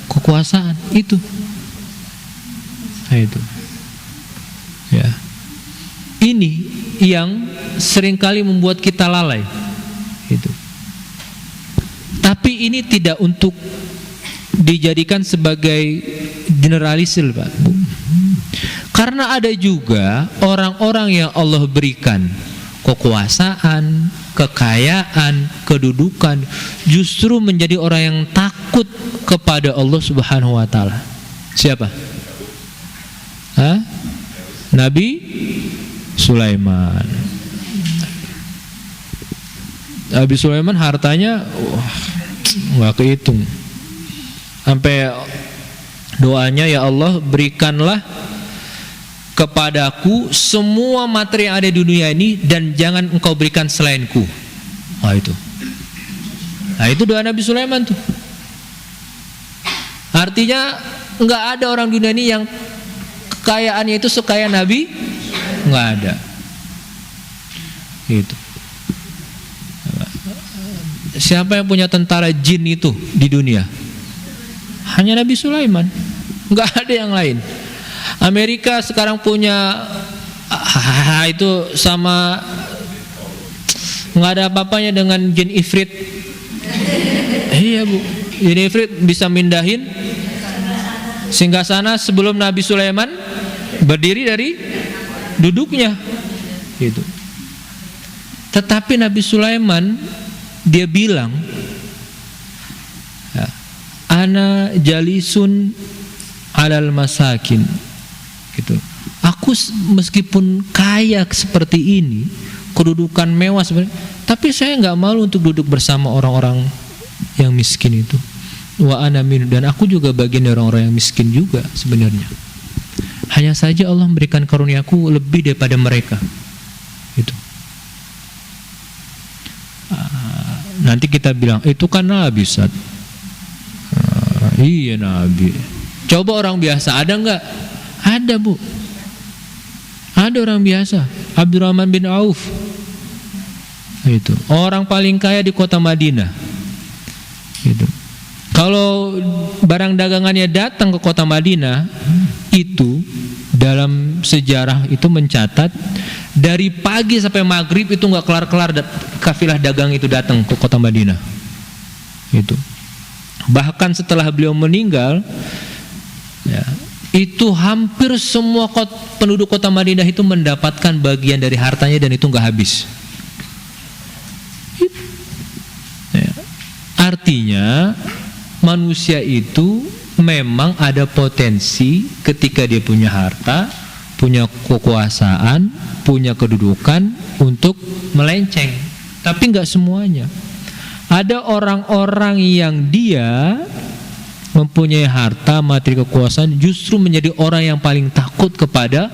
kekuasaan itu. Nah, itu. Ya. Ini yang seringkali membuat kita lalai. Itu. Tapi ini tidak untuk dijadikan sebagai generalisir, Pak. Karena ada juga orang-orang yang Allah berikan kekuasaan, kekayaan, kedudukan, justru menjadi orang yang takut kepada Allah Subhanahu wa taala. Siapa? Nabi Sulaiman. Nabi Sulaiman hartanya nggak kehitung. Sampai doanya, ya Allah berikanlah kepadaku semua materi yang ada di dunia ini dan jangan engkau berikan selainku. Nah itu doa Nabi Sulaiman tuh. Artinya nggak ada orang dunia ini yang kekayaannya itu sekaya Nabi, nggak ada. Gitu. Siapa yang punya tentara jin itu di dunia? Hanya Nabi Sulaiman, nggak ada yang lain. Amerika sekarang punya itu sama, nggak ada apa-apanya dengan jin ifrit. Iya bu, jin ifrit bisa mindahin singgasana sebelum Nabi Sulaiman berdiri dari duduknya. Gitu. Tetapi Nabi Sulaiman dia bilang, ana jalisun alal masakin, gitu. Aku meskipun kaya seperti ini, kedudukan mewah seperti, tapi saya nggak malu untuk duduk bersama orang-orang yang miskin itu. Wa ana min, dan aku juga bagian dari orang-orang yang miskin juga sebenarnya. Hanya saja Allah memberikan karuniaku lebih daripada mereka. Itu. Nanti kita bilang itu kan Nabi Ustaz. Iya Nabi. Coba orang biasa ada nggak? Ada bu. Ada orang biasa. Abdurrahman bin Auf. Itu orang paling kaya di kota Madinah. Itu. Kalau barang dagangannya datang ke kota Madinah, itu dalam sejarah itu mencatat dari pagi sampai maghrib itu nggak kelar-kelar kafilah dagang itu datang ke kota Madinah. Itu. Bahkan setelah beliau meninggal, ya, itu hampir semua penduduk kota Madinah itu mendapatkan bagian dari hartanya dan itu nggak habis. Ya. Artinya manusia itu memang ada potensi ketika dia punya harta, punya kekuasaan, punya kedudukan untuk melenceng. Tapi nggak semuanya. Ada orang-orang yang dia mempunyai harta, materi, kekuasaan, justru menjadi orang yang paling takut kepada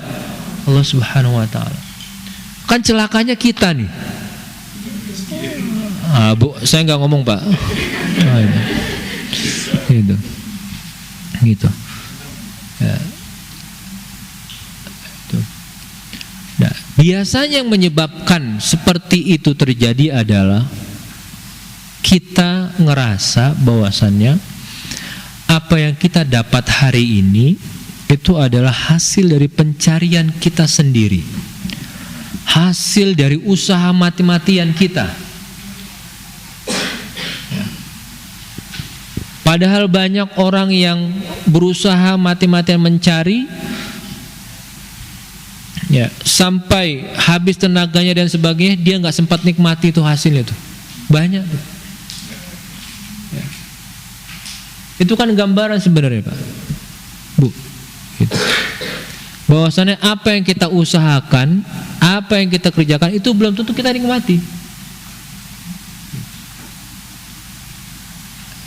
Allah Subhanahu wa taala. Kan celakanya kita nih. Bu, saya nggak ngomong, Pak. Gitu. Ya. Nah, biasanya yang menyebabkan seperti itu terjadi adalah kita ngerasa bahwasannya apa yang kita dapat hari ini itu adalah hasil dari pencarian kita sendiri, hasil dari usaha mati-matian kita. Padahal banyak orang yang berusaha mati-matian mencari, ya, sampai habis tenaganya dan sebagainya, dia nggak sempat nikmati itu hasilnya tuh. Banyak. Ya. Itu kan gambaran sebenarnya, Pak. Bu. Gitu. Bahwasannya apa yang kita usahakan, apa yang kita kerjakan itu belum tentu kita nikmati.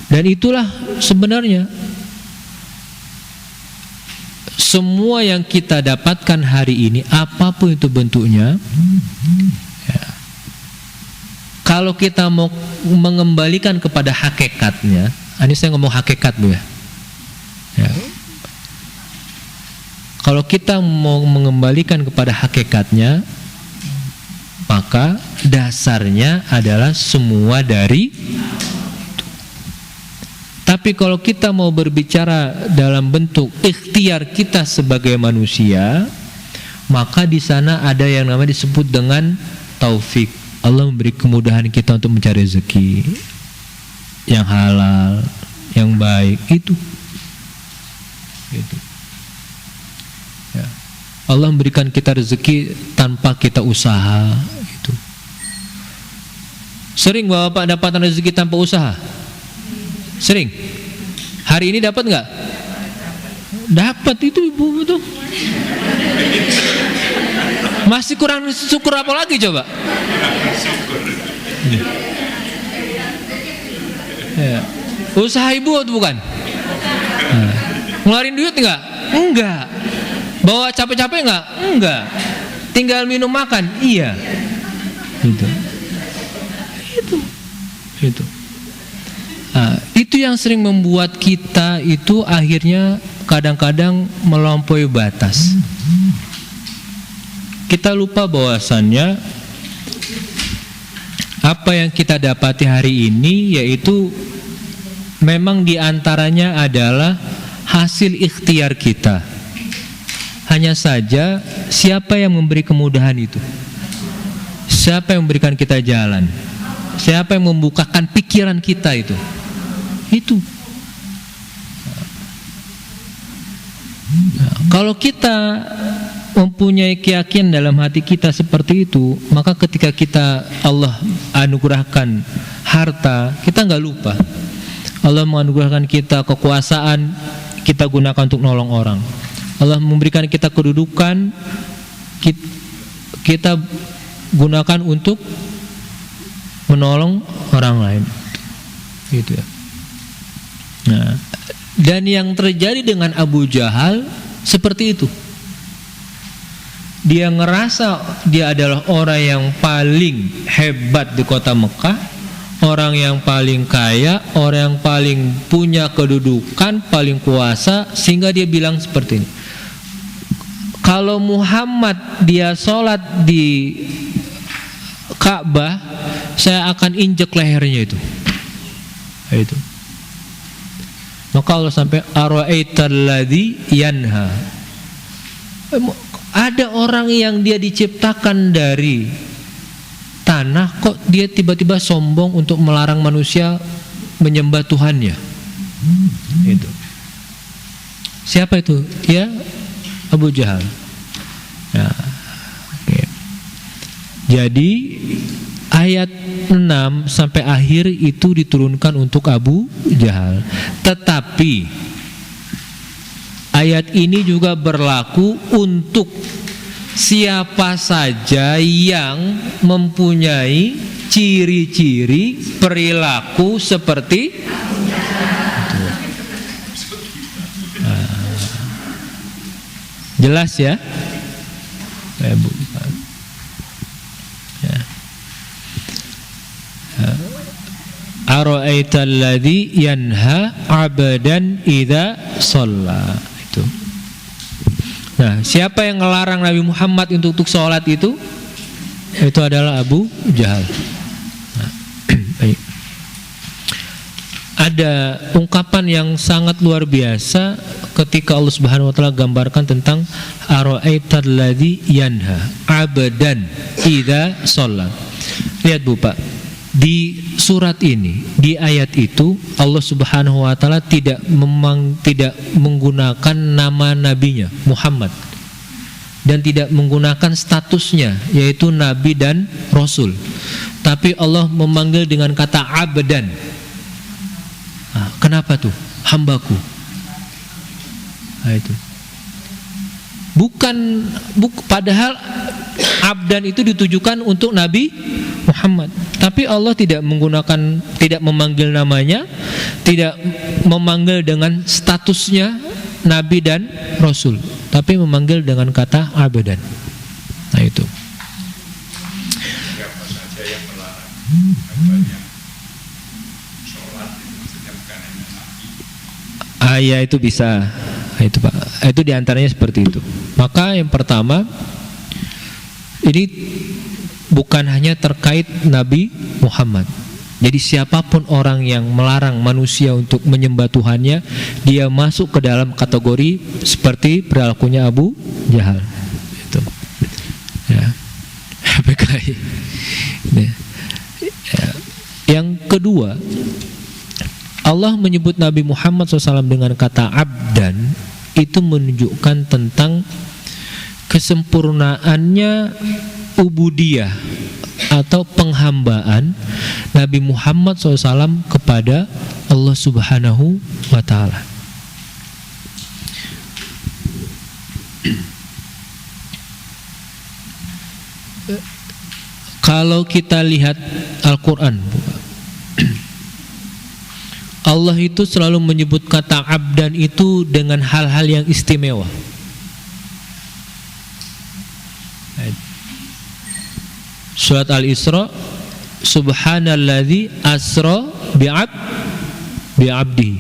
Dan itulah sebenarnya semua yang kita dapatkan hari ini, apapun itu bentuknya, ya, kalau kita mau mengembalikan kepada hakikatnya, ini saya ngomong hakikat bu ya, ya. Kalau kita mau mengembalikan kepada hakikatnya, maka dasarnya adalah semua dari. Tapi kalau kita mau berbicara dalam bentuk ikhtiar kita sebagai manusia, maka di sana ada yang namanya disebut dengan taufik. Allah memberi kemudahan kita untuk mencari rezeki yang halal, yang baik, itu. Gitu. Ya. Allah memberikan kita rezeki tanpa kita usaha. Itu. Sering Bapak dapat rezeki tanpa usaha? Sering. Hari ini dapat nggak? Dapat itu ibu itu. Masih kurang syukur apa lagi coba? Ya. Usaha ibu atau bukan? Ngeluarin duit enggak? Enggak. Bawa capek-capek enggak? Enggak. Tinggal minum makan? Iya. Itu. Itu yang sering membuat kita itu akhirnya kadang-kadang melampaui batas. Kita lupa bahwasannya apa yang kita dapati hari ini yaitu memang diantaranya adalah hasil ikhtiar kita. Hanya saja siapa yang memberi kemudahan itu? Siapa yang memberikan kita jalan? Siapa yang membukakan pikiran kita itu? Itu. Kalau kita mempunyai keyakinan dalam hati kita seperti itu, maka ketika kita Allah anugerahkan harta, kita nggak lupa. Allah menganugerahkan kita kekuasaan, kita gunakan untuk nolong orang. Allah memberikan kita kedudukan, kita gunakan untuk menolong orang lain. Gitu ya. Nah, dan yang terjadi dengan Abu Jahal seperti itu. Dia ngerasa dia adalah orang yang paling hebat di kota Mekah, orang yang paling kaya, orang yang paling punya kedudukan, paling kuasa, sehingga dia bilang seperti ini. Kalau Muhammad dia sholat di Ka'bah, saya akan injek lehernya itu. Itu. Maka Allah sampai ara'aital ladzi yanha. Ada orang yang dia diciptakan dari tanah, kok dia tiba-tiba sombong untuk melarang manusia menyembah Tuhannya. Itu. Siapa itu? Ya, Abu Jahal. Ya. Oke. Jadi ayat 6 sampai akhir itu diturunkan untuk Abu Jahal. Tetapi ayat ini juga berlaku untuk siapa saja yang mempunyai ciri-ciri perilaku seperti itu. Jelas ya? Ara'aital ladzi yanha 'abdan idza shalla. Itu. Nah, siapa yang ngelarang Nabi Muhammad untuk sholat itu? Itu adalah Abu Jahal. Nah, baik. Ada ungkapan yang sangat luar biasa ketika Allah Subhanahu wa taala gambarkan tentang ara'aital ladzi yanha 'abdan idza shalla. Lihat Bu Pak, di surat ini, di ayat itu Allah Subhanahu wa taala tidak menggunakan nama nabinya Muhammad dan tidak menggunakan statusnya yaitu nabi dan rasul. Tapi Allah memanggil dengan kata abdan. Nah, kenapa tuh? Hambaku. Nah, itu. Padahal abdan itu ditujukan untuk Nabi Muhammad, tapi Allah tidak memanggil namanya, tidak memanggil dengan statusnya Nabi dan Rasul, tapi memanggil dengan kata abdan. Nah itu. Siapa saja yang melarang hambanya sholat itu maksudnya bukan hanya Nabi. Ya itu bisa. Itu Pak. Itu diantaranya seperti itu. Maka yang pertama ini bukan hanya terkait Nabi Muhammad. Jadi siapapun orang yang melarang manusia untuk menyembah Tuhannya, dia masuk ke dalam kategori seperti perilakunya Abu Jahal. Itu. Ya. PKI. Ya. Yang kedua, Allah menyebut Nabi Muhammad SAW dengan kata abdan, itu menunjukkan tentang kesempurnaannya ubudiyah atau penghambaan Nabi Muhammad SAW kepada Allah Subhanahu wa ta'ala. Kalau kita lihat Al-Quran, Allah itu selalu menyebut kata abdan itu dengan hal-hal yang istimewa. Surat Al-Isra, subhanalladzi asra bi'abdihi.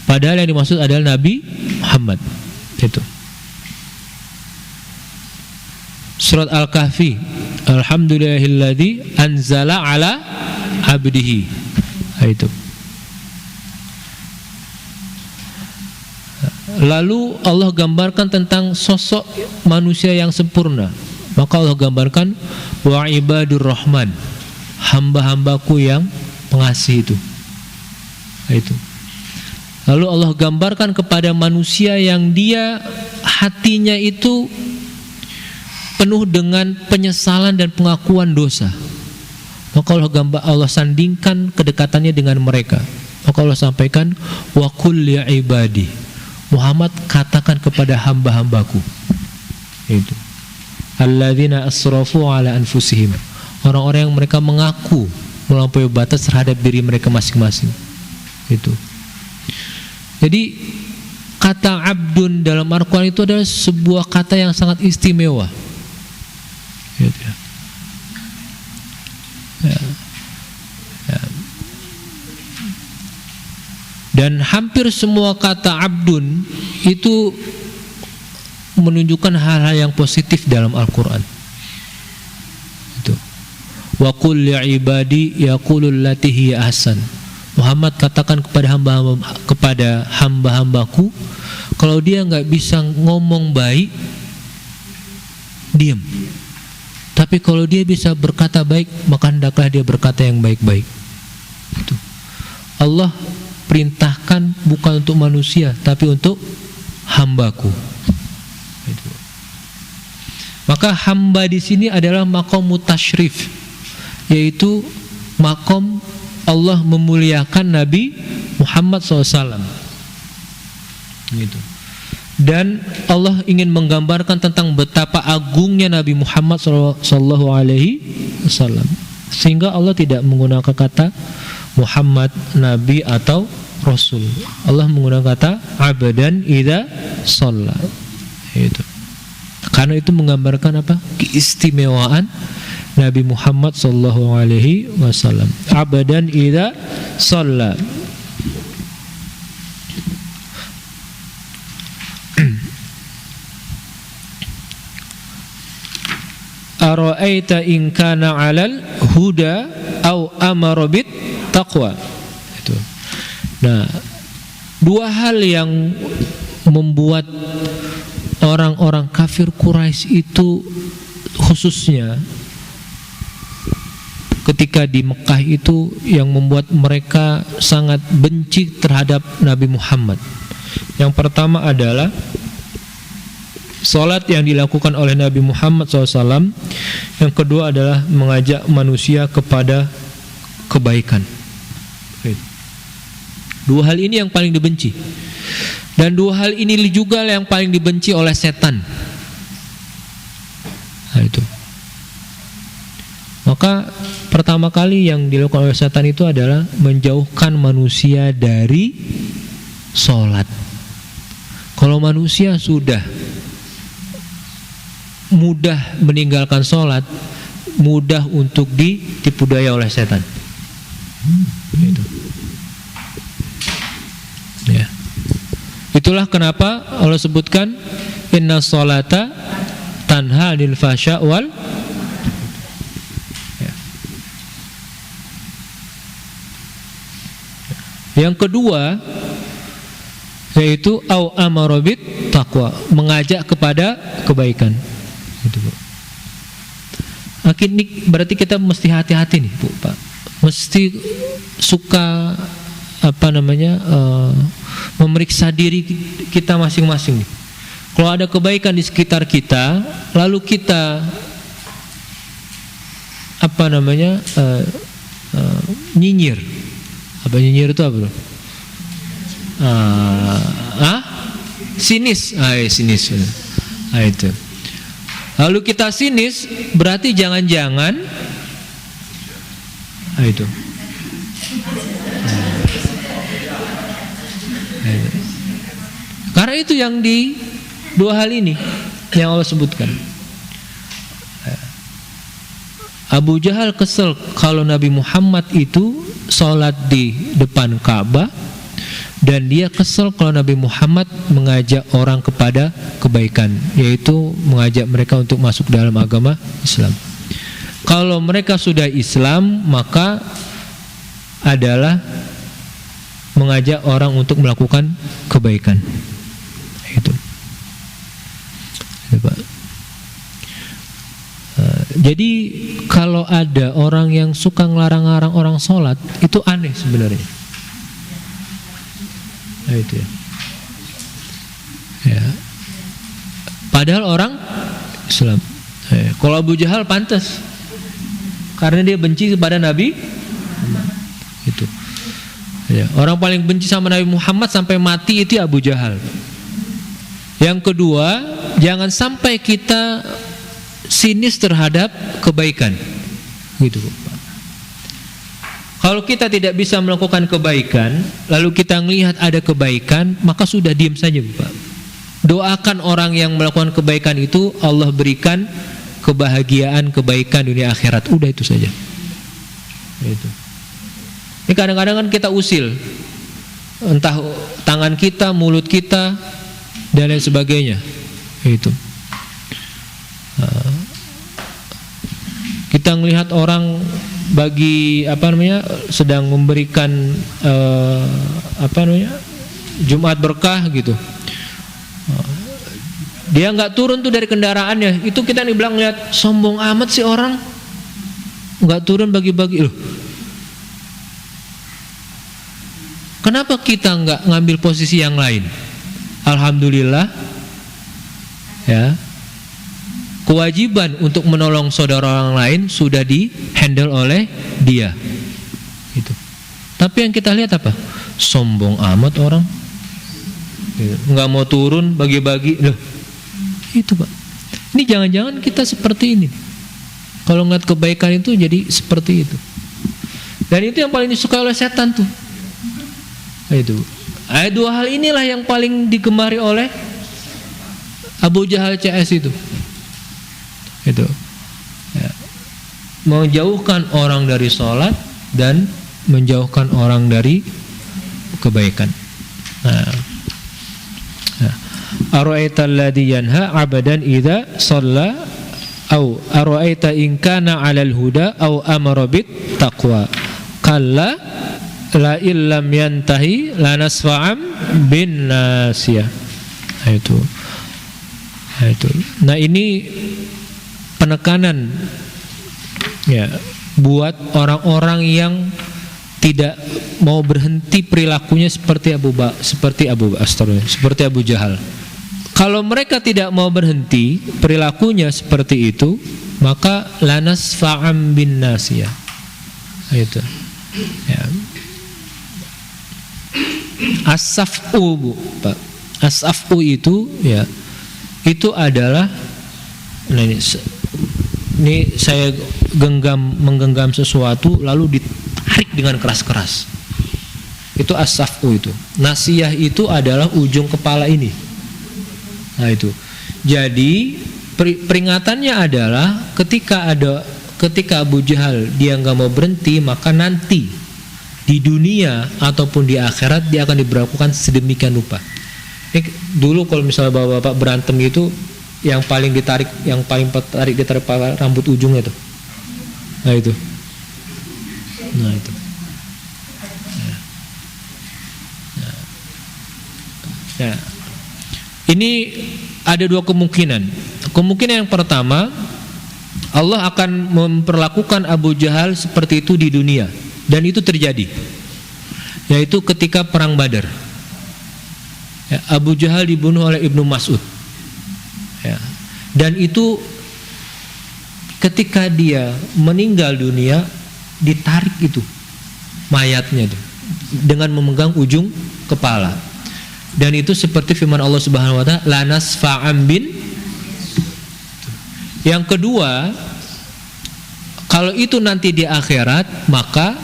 Padahal yang dimaksud adalah Nabi Muhammad. Itu. Surat Al-Kahfi, alhamdulillahilladzi anzala ala abdihi. Itu. Lalu Allah gambarkan tentang sosok manusia yang sempurna. Maka Allah gambarkan wa ibadur rahman, hamba-hambaku yang pengasih itu. Itu. Lalu Allah gambarkan kepada manusia yang dia hatinya itu penuh dengan penyesalan dan pengakuan dosa. Maka Allah sandingkan kedekatannya dengan mereka. Maka Allah sampaikan wa qul li ibadi, Muhammad katakan kepada hamba-hambaku. Itu. Alladzina asrafu ala anfusihim, orang-orang yang mereka mengaku melampaui batas terhadap diri mereka masing-masing. Itu. Jadi kata abdun dalam Al-Quran itu adalah sebuah kata yang sangat istimewa. Gitu ya. Ya. Ya. Dan hampir semua kata abdun itu menunjukkan hal-hal yang positif dalam Al-Quran. Itu. Wa qul li ibadi yaqulul lati hiya ahsan. Muhammad katakan kepada hamba-hambaku, kalau dia nggak bisa ngomong baik, diam. Tapi kalau dia bisa berkata baik, maka hendaklah dia berkata yang baik-baik. Itu. Allah perintahkan bukan untuk manusia, tapi untuk hambaku. Itu. Maka hamba di sini adalah makom mutasyrif, yaitu makom Allah memuliakan Nabi Muhammad SAW. Gitu. Dan Allah ingin menggambarkan tentang betapa agungnya Nabi Muhammad SAW, sehingga Allah tidak menggunakan kata Muhammad, Nabi atau Rasul. Allah menggunakan kata abdan idza shalla. Itu. Karena itu menggambarkan apa? Keistimewaan Nabi Muhammad SAW. Abdan idza shalla. Ara'aita in kana 'alal huda au amara bit taqwa. Itu. Nah, dua hal yang membuat orang-orang kafir Quraisy itu khususnya ketika di Mekah itu yang membuat mereka sangat benci terhadap Nabi Muhammad. Yang pertama adalah salat yang dilakukan oleh Nabi Muhammad SAW. Yang kedua adalah mengajak manusia kepada kebaikan. Dua hal ini yang paling dibenci. Dan dua hal ini juga yang paling dibenci oleh setan. Nah, itu. Maka pertama kali yang dilakukan oleh setan itu adalah menjauhkan manusia dari salat. Kalau manusia sudah mudah meninggalkan sholat, mudah untuk ditipu daya oleh setan. Gitu. Ya. Itulah kenapa Allah sebutkan inna sholata tanha 'anil fahsya wal. Ya. Yang kedua yaitu au amara bit taqwa, mengajak kepada kebaikan. Gitu, Bu. Akhirnya berarti kita mesti hati-hati nih, Bu, Pak. Mesti suka memeriksa diri kita masing-masing nih. Kalau ada kebaikan di sekitar kita, lalu kita nyinyir. Apa nyinyir itu apa, Bro? Sinis. Sinis. Itu. Lalu kita sinis, berarti jangan-jangan itu. Karena itu yang di dua hal ini yang Allah sebutkan. Abu Jahal kesel kalau Nabi Muhammad itu sholat di depan Ka'bah, dan dia kesel kalau Nabi Muhammad mengajak orang kepada kebaikan, yaitu mengajak mereka untuk masuk dalam agama Islam. Kalau mereka sudah Islam, maka adalah mengajak orang untuk melakukan kebaikan. Itu. Pak. Jadi kalau ada orang yang suka ngelarang-larang orang sholat, itu aneh sebenarnya. Nah, itu ya. Ya. Padahal orang Islam. Kalau Abu Jahal pantas, karena dia benci kepada Nabi. Itu. Ya. Orang paling benci sama Nabi Muhammad sampai mati itu Abu Jahal. Yang kedua, jangan sampai kita sinis terhadap kebaikan, gitu Pak. Kalau kita tidak bisa melakukan kebaikan, lalu kita melihat ada kebaikan, maka sudah diam saja Pak. Doakan orang yang melakukan kebaikan itu, Allah berikan kebahagiaan, kebaikan dunia akhirat. Udah itu saja. Itu. Ini kadang-kadang kan kita usil, entah tangan kita, mulut kita, dan lain sebagainya. Itu. Kita melihat orang sedang memberikan Jumat berkah gitu, dia nggak turun tuh dari kendaraannya, itu kita dibilang lihat sombong amat sih orang, nggak turun bagi-bagi. Loh, kenapa kita nggak ngambil posisi yang lain? Alhamdulillah ya, kewajiban untuk menolong saudara orang lain sudah di-handle oleh dia. Itu. Tapi yang kita lihat apa? Sombong amat orang. Nggak mau turun bagi-bagi. Loh, itu Pak. Ini jangan-jangan kita seperti ini. Kalau ngeliat kebaikan itu jadi seperti itu. Dan itu yang paling disukai oleh setan tuh. Itu. Dua hal inilah yang paling digemari oleh Abu Jahal CS itu. Itu ya. Menjauhkan orang dari sholat dan menjauhkan orang dari kebaikan. Ara'aita alladhi yanha 'abdan idza shalla au ara'aita in kana 'alal huda au amara bit taqwa kalla la illam yantahi lanasfa'am bin nasiyah. Itu. Nah, ini penekanan ya buat orang-orang yang tidak mau berhenti perilakunya seperti Abu Jahal. Kalau mereka tidak mau berhenti perilakunya seperti itu, maka lanas fa'am bin nasiyah. Itu. Ya. As-saf'u, Pak. As-saf'u itu ya, itu adalah ini saya menggenggam sesuatu lalu ditarik dengan keras-keras. Itu as-saf'u itu. Nasiyah itu adalah ujung kepala ini. Nah itu. Jadi peringatannya adalah ketika Abu Jahal dia nggak mau berhenti, maka nanti di dunia ataupun di akhirat dia akan diberlakukan sedemikian rupa. Dulu kalau misalnya bapak-bapak berantem itu, yang paling ditarik rambut ujungnya tuh. Nah itu. Nah, ini ada dua kemungkinan. Kemungkinan yang pertama, Allah akan memperlakukan Abu Jahal seperti itu di dunia, dan itu terjadi, yaitu ketika perang Badar. Ya, Abu Jahal dibunuh oleh Ibnu Mas'ud. Ya. Dan itu ketika dia meninggal dunia, ditarik itu mayatnya itu dengan memegang ujung kepala. Dan itu seperti firman Allah Subhanahu wa taala, lanas fa'am bin. Yang kedua, kalau itu nanti di akhirat, maka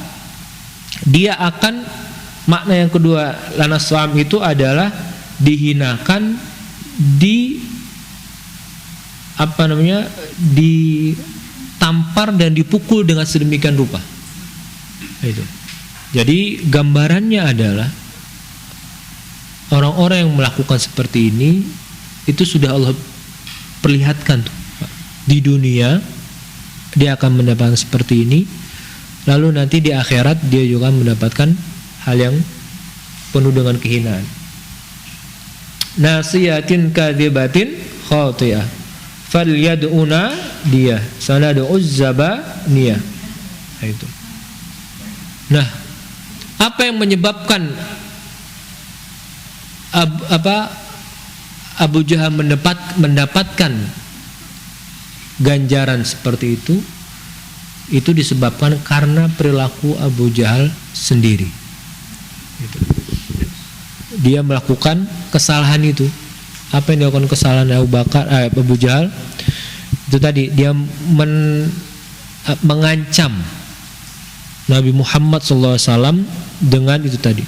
dia akan Makna yang kedua lanaswam itu adalah dihinakan, ditampar dan dipukul dengan sedemikian rupa. Itu. Jadi gambarannya adalah orang-orang yang melakukan seperti ini itu sudah Allah perlihatkan tuh. Di dunia dia akan mendapatkan seperti ini, lalu nanti di akhirat dia juga mendapatkan hal yang penuh dengan kehinaan. Nasiyatin kadhibatin khatiyah falyad'una dia sanad'uz zabaniyah. Itu. Nah, apa yang menyebabkan Abu Jahal mendapatkan ganjaran seperti itu disebabkan karena perilaku Abu Jahal sendiri. Gitu. Dia melakukan kesalahan itu. Apa yang dilakukan kesalahan Abu Jahal itu tadi, dia mengancam Nabi Muhammad SAW dengan itu tadi.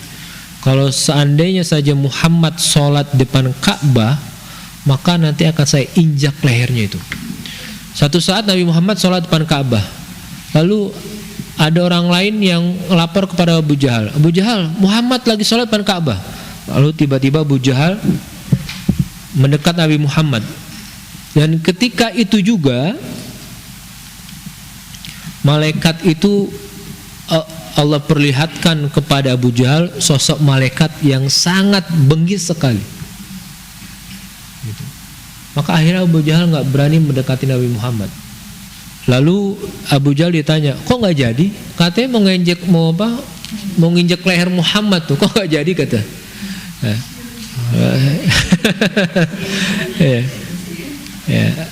Kalau seandainya saja Muhammad sholat depan Ka'bah, maka nanti akan saya injak lehernya itu. Satu saat Nabi Muhammad sholat depan Ka'bah, lalu ada orang lain yang lapor kepada Abu Jahal. Abu Jahal, Muhammad lagi sholat depan Ka'bah. Lalu tiba-tiba Abu Jahal mendekat Nabi Muhammad. Dan ketika itu juga malaikat itu Allah perlihatkan kepada Abu Jahal sosok malaikat yang sangat bengis sekali. Gitu. Maka akhirnya Abu Jahal nggak berani mendekati Nabi Muhammad. Lalu Abu Jahal ditanya, kok nggak jadi? Katanya mau nginjek leher Muhammad tuh, kok nggak jadi kata. Ya.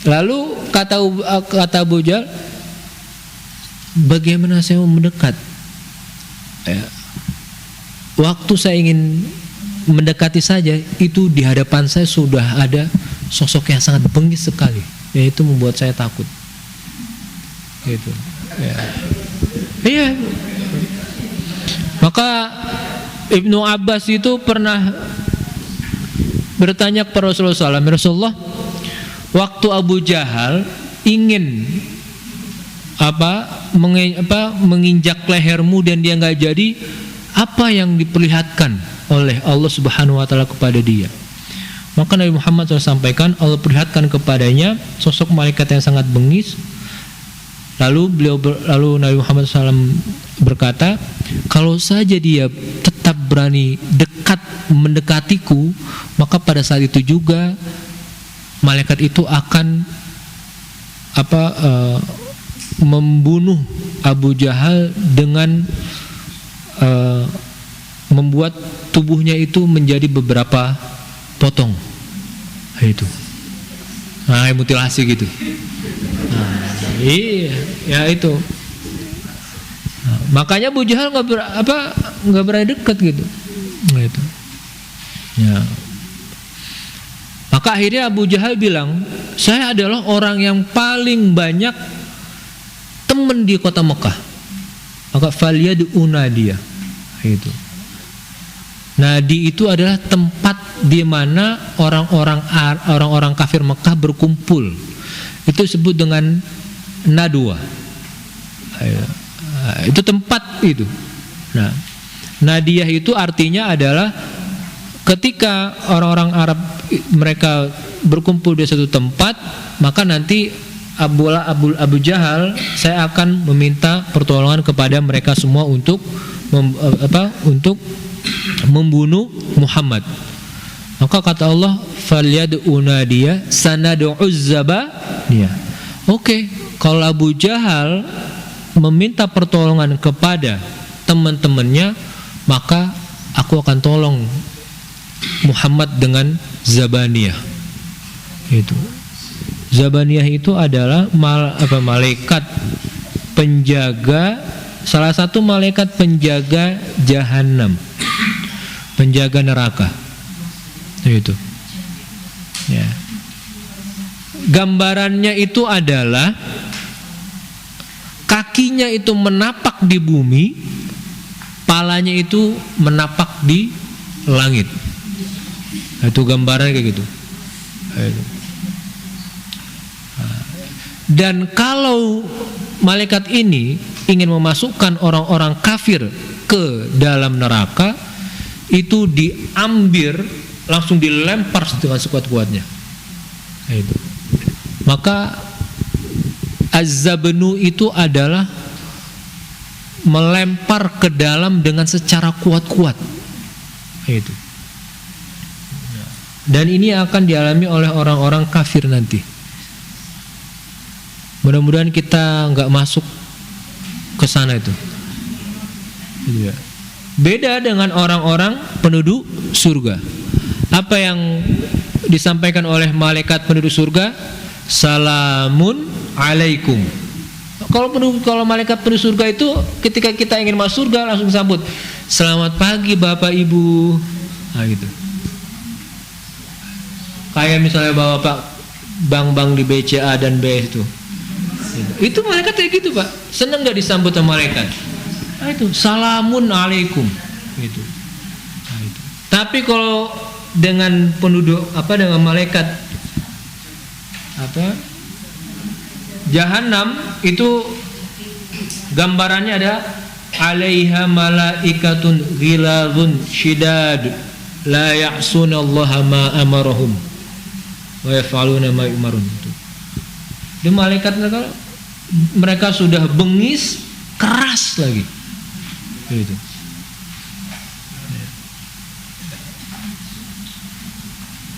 Lalu kata Abu Jahal, bagaimana saya mau mendekat? Ya. Waktu saya ingin mendekati saja, itu di hadapan saya sudah ada sosok yang sangat bengis sekali, yaitu membuat saya takut. Gitu. Ya. Iya. Maka Ibnu Abbas itu pernah bertanya kepada Rasulullah SAW, Rasulullah, waktu Abu Jahal ingin menginjak lehermu dan dia nggak jadi, apa yang diperlihatkan oleh Allah Subhanahu Wa Taala kepada dia? Maka Nabi Muhammad SAW sampaikan, Allah perlihatkan kepadanya sosok malaikat yang sangat bengis. Lalu Nabi Muhammad SAW berkata, kalau saja dia tetap berani dekat mendekatiku, maka pada saat itu juga malaikat itu akan membunuh Abu Jahal dengan membuat tubuhnya itu menjadi beberapa potong. Itu. Nah, mutilasi gitu. Iya, ya itu. Nah, makanya Abu Jahal nggak berani dekat gitu. Gitu. Ya. Maka akhirnya Abu Jahal bilang, saya adalah orang yang paling banyak teman di kota Mekah. Maka falyad'una dia. Itu. Nadi itu adalah tempat di mana orang-orang kafir Mekah berkumpul. Itu disebut dengan Nadwa. Itu tempat itu. Nah, Nadiyah itu artinya adalah ketika orang-orang Arab mereka berkumpul di satu tempat, maka nanti Abu Jahal saya akan meminta pertolongan kepada mereka semua untuk membunuh Muhammad. Maka kata Allah, falyad'una dia sanad'uz zabaniyah. Oke, kalau Abu Jahal meminta pertolongan kepada teman-temannya, maka aku akan tolong Muhammad dengan Zabaniyah. Itu. Zabaniyah itu adalah malaikat penjaga, salah satu malaikat penjaga Jahannam, penjaga neraka. Itu. Ya. Gambarannya itu adalah kakinya itu menapak di bumi, palanya itu menapak di langit. Nah, itu gambaran kayak gitu. Dan kalau malaikat ini ingin memasukkan orang-orang kafir ke dalam neraka, itu diambil, langsung dilempar dengan sekuat-kuatnya. Nah, itu. Maka az-zabnu itu adalah melempar ke dalam dengan secara kuat-kuat. Nah, itu. Dan ini akan dialami oleh orang-orang kafir nanti. Mudah-mudahan kita nggak masuk ke sana itu. Beda dengan orang-orang penduduk surga. Apa yang disampaikan oleh malaikat penduduk surga? Salamun alaikum. Kalau malaikat penduduk surga itu ketika kita ingin masuk surga langsung sambut, selamat pagi Bapak Ibu. Nah, gitu. Kayak misalnya bapak bank-bank di BCA dan BS itu. Itu malaikat kayak gitu, Pak. Senang nggak disambut sama malaikat? Nah, itu salamun alaikum. Gitu. Nah, itu. Tapi kalau dengan penduduk dengan malaikat Jahannam itu gambarannya ada alaiha malaikatun ghiladun syidad la ya'sunallaha ma amarahum wa yaf'aluna ma yu'marun. Di malaikat mereka sudah bengis keras lagi. Gitu.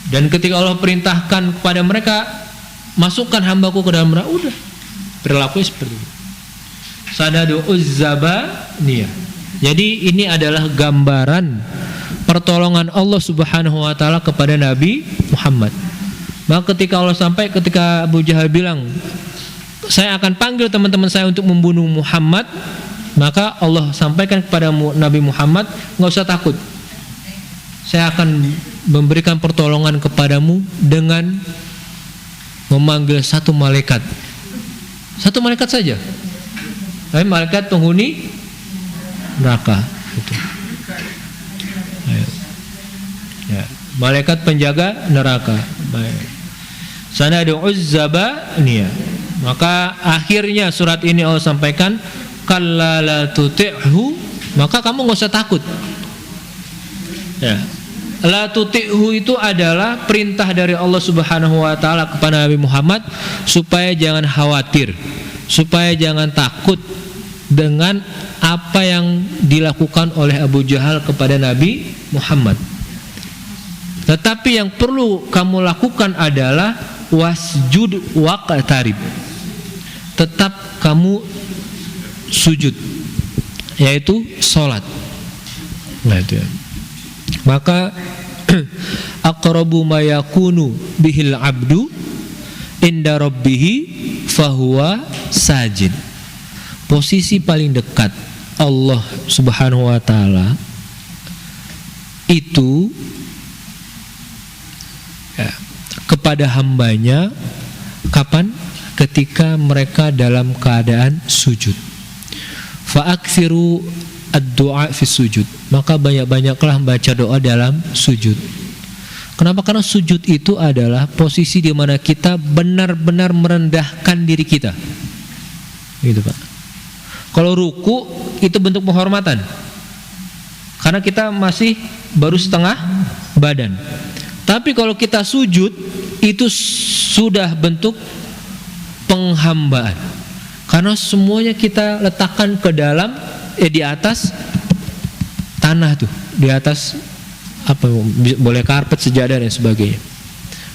Dan ketika Allah perintahkan kepada mereka, masukkan hambaku ke dalam neraka, udah perilakunya seperti itu. Sadadu uzzabaniyah. Jadi ini adalah gambaran pertolongan Allah Subhanahu wa taala kepada Nabi Muhammad. Maka ketika Abu Jahal bilang, saya akan panggil teman-teman saya untuk membunuh Muhammad, maka Allah sampaikan kepada Nabi Muhammad, nggak usah takut. Saya akan memberikan pertolongan kepadamu dengan memanggil satu malaikat saja. Tapi malaikat penghuni neraka. Itu. Ya. Malaikat penjaga neraka. Baik. Sanadu uzzabaniyah. Maka akhirnya surat ini Allah sampaikan, kalla la tuti'hu, maka kamu nggak usah takut. Ya. La tuti'hu itu adalah perintah dari Allah Subhanahu wa taala kepada Nabi Muhammad supaya jangan khawatir, supaya jangan takut dengan apa yang dilakukan oleh Abu Jahal kepada Nabi Muhammad. Tetapi yang perlu kamu lakukan adalah wasjud waqtarib. Tetap kamu sujud, yaitu salat. Nah, itu ya. Maka aqrabu ma yakunu bihil abdu inda rabbihi fahuwa sajid. Posisi paling dekat Allah Subhanahu wa taala itu kepada hambanya kapan? Ketika mereka dalam keadaan sujud. Fa'aksiru ad-du'a fi sujud. Maka banyak-banyaklah membaca doa dalam sujud. Kenapa? Karena sujud itu adalah posisi di mana kita benar-benar merendahkan diri kita. Gitu, Pak. Kalau ruku itu bentuk penghormatan. Karena kita masih baru setengah badan. Tapi kalau kita sujud itu sudah bentuk penghambaan. Karena semuanya kita letakkan ke dalam di atas tanah tuh, di atas boleh karpet, sejadah dan sebagainya.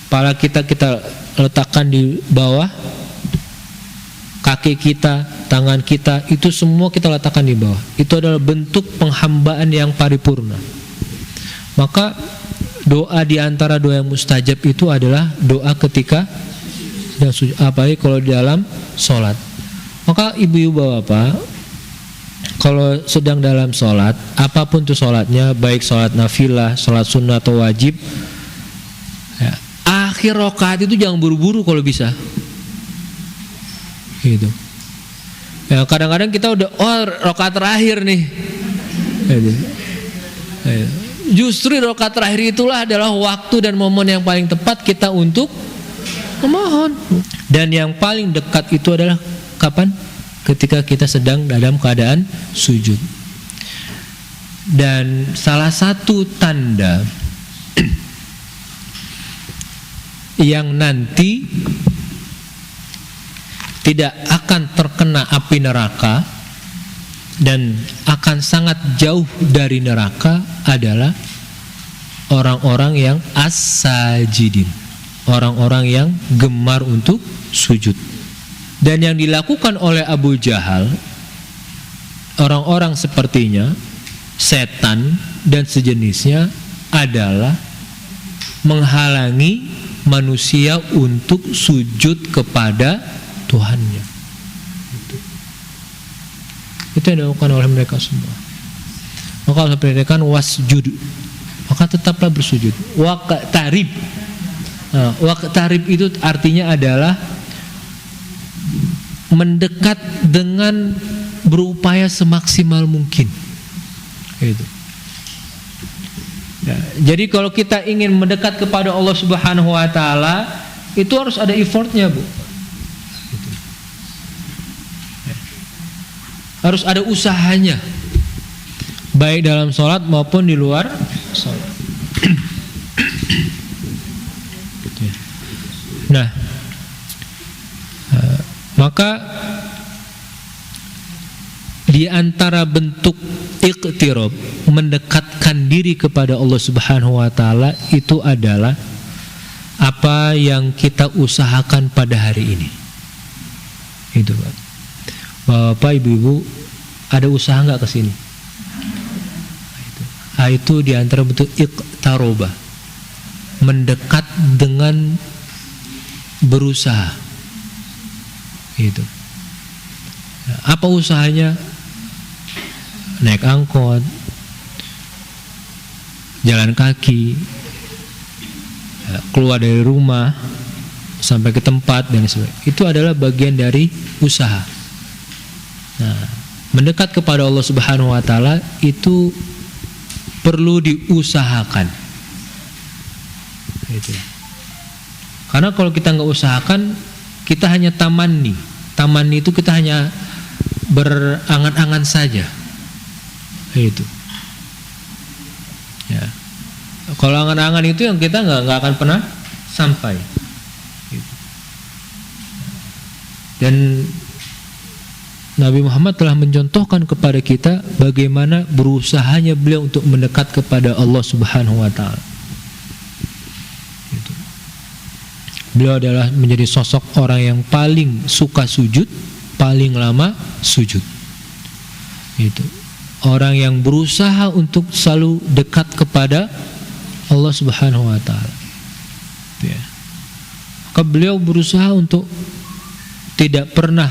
Kepala kita letakkan di bawah, kaki kita, tangan kita, itu semua kita letakkan di bawah. Itu adalah bentuk penghambaan yang paripurna. Maka doa di antara doa yang mustajab itu adalah doa ketika sedang sujud, apalagi kalau di dalam sholat. Maka ibu-ibu bapak, kalau sedang dalam sholat, apapun itu sholatnya, baik sholat nafilah, sholat sunnah atau wajib, ya, akhir rakaat itu jangan buru-buru kalau bisa. Gitu. Ya, kadang-kadang kita udah rakaat terakhir nih, Justru rakaat terakhir itulah adalah waktu dan momen yang paling tepat kita untuk memohon. Dan yang paling dekat itu adalah kapan? Ketika kita sedang dalam keadaan sujud. Dan salah satu tanda yang nanti tidak akan terkena api neraka dan akan sangat jauh dari neraka adalah orang-orang yang as-sajidin, orang-orang yang gemar untuk sujud. Dan yang dilakukan oleh Abu Jahal, orang-orang sepertinya, setan dan sejenisnya, adalah menghalangi manusia untuk sujud kepada Tuhannya. Itu yang dilakukan oleh mereka semua. Maka Allah perintahkan wasjud, maka tetaplah bersujud. Waqtarib. Nah, waqtarib itu artinya adalah mendekat dengan berupaya semaksimal mungkin. Itu. Ya, jadi kalau kita ingin mendekat kepada Allah Subhanahu wa taala, itu harus ada effortnya, Bu. Harus ada usahanya, baik dalam sholat maupun di luar sholat. Nah, maka di antara bentuk iqtirab, mendekatkan diri kepada Allah Subhanahu wa taala, itu adalah apa yang kita usahakan pada hari ini. Itu, Pak. Bapak, Ibu-ibu, ada usaha nggak ke sini? Itu di antara bentuk iqtaroba, mendekat dengan berusaha. Itu. Apa usahanya? Naik angkot, jalan kaki, keluar dari rumah sampai ke tempat dan sebagainya. Itu adalah bagian dari usaha. Nah, mendekat kepada Allah Subhanahu wa taala itu perlu diusahakan. Itu. Karena kalau kita nggak usahakan, kita hanya tamanni. Tamanni itu kita hanya berangan-angan saja. Itu. Ya. Kalau angan-angan itu yang kita nggak akan pernah sampai. Gitu. Dan Nabi Muhammad telah mencontohkan kepada kita bagaimana berusahanya beliau untuk mendekat kepada Allah Subhanahu wa taala. Gitu. Beliau adalah menjadi sosok orang yang paling suka sujud, paling lama sujud. Itu. Orang yang berusaha untuk selalu dekat kepada Allah Subhanahu wa taala. Ya. Maka beliau berusaha untuk tidak pernah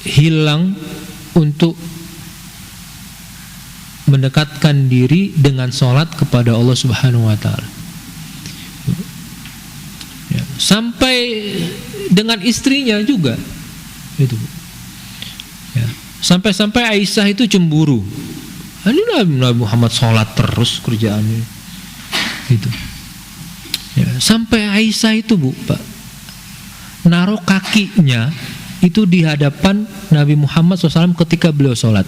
hilang untuk mendekatkan diri dengan sholat kepada Allah Subhanahu wa taala. Ya. Sampai dengan istrinya juga. Itu. Ya. Sampai-sampai Aisyah itu cemburu. Ini Nabi Muhammad sholat terus kerjaannya. Itu. Ya. Sampai Aisyah itu, Bu, Pak, naruh kakinya itu di hadapan Nabi Muhammad SAW ketika beliau sholat.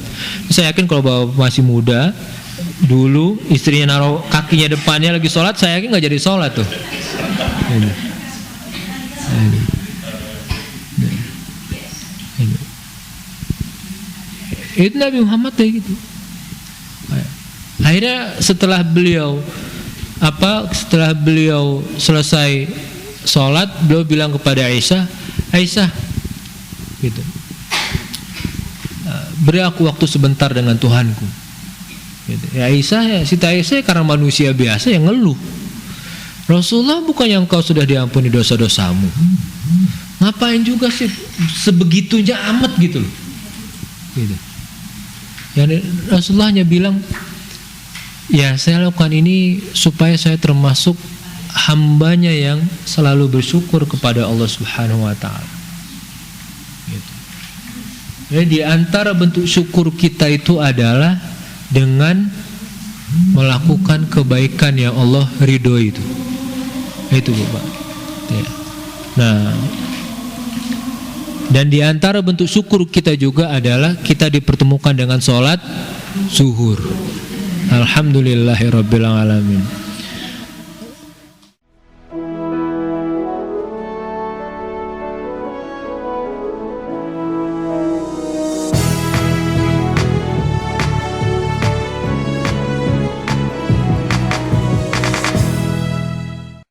Saya yakin kalau Bapak masih muda, dulu istrinya naruh kakinya depannya lagi sholat, saya yakin nggak jadi sholat tuh. Itu Nabi Muhammad kayak gitu. Akhirnya setelah beliau selesai sholat, beliau bilang kepada Aisyah, gitu, beri aku waktu sebentar dengan Tuhanku. Gitu. Ya Siti Aisyah karena manusia biasa yang ngeluh. Rasulullah, bukannya engkau sudah diampuni dosa-dosamu? Ngapain juga sih sebegitunya amat gitu loh. Gitu. Yang Rasulullah hanya bilang, ya saya lakukan ini supaya saya termasuk hambanya yang selalu bersyukur kepada Allah Subhanahu wa taala. Gitu. Jadi di antara bentuk syukur kita itu adalah dengan melakukan kebaikan yang Allah ridhoi itu. Itu Bapak. Ya. Nah, dan di antara bentuk syukur kita juga adalah kita dipertemukan dengan sholat zuhur. Alhamdulillahirabbil alamin.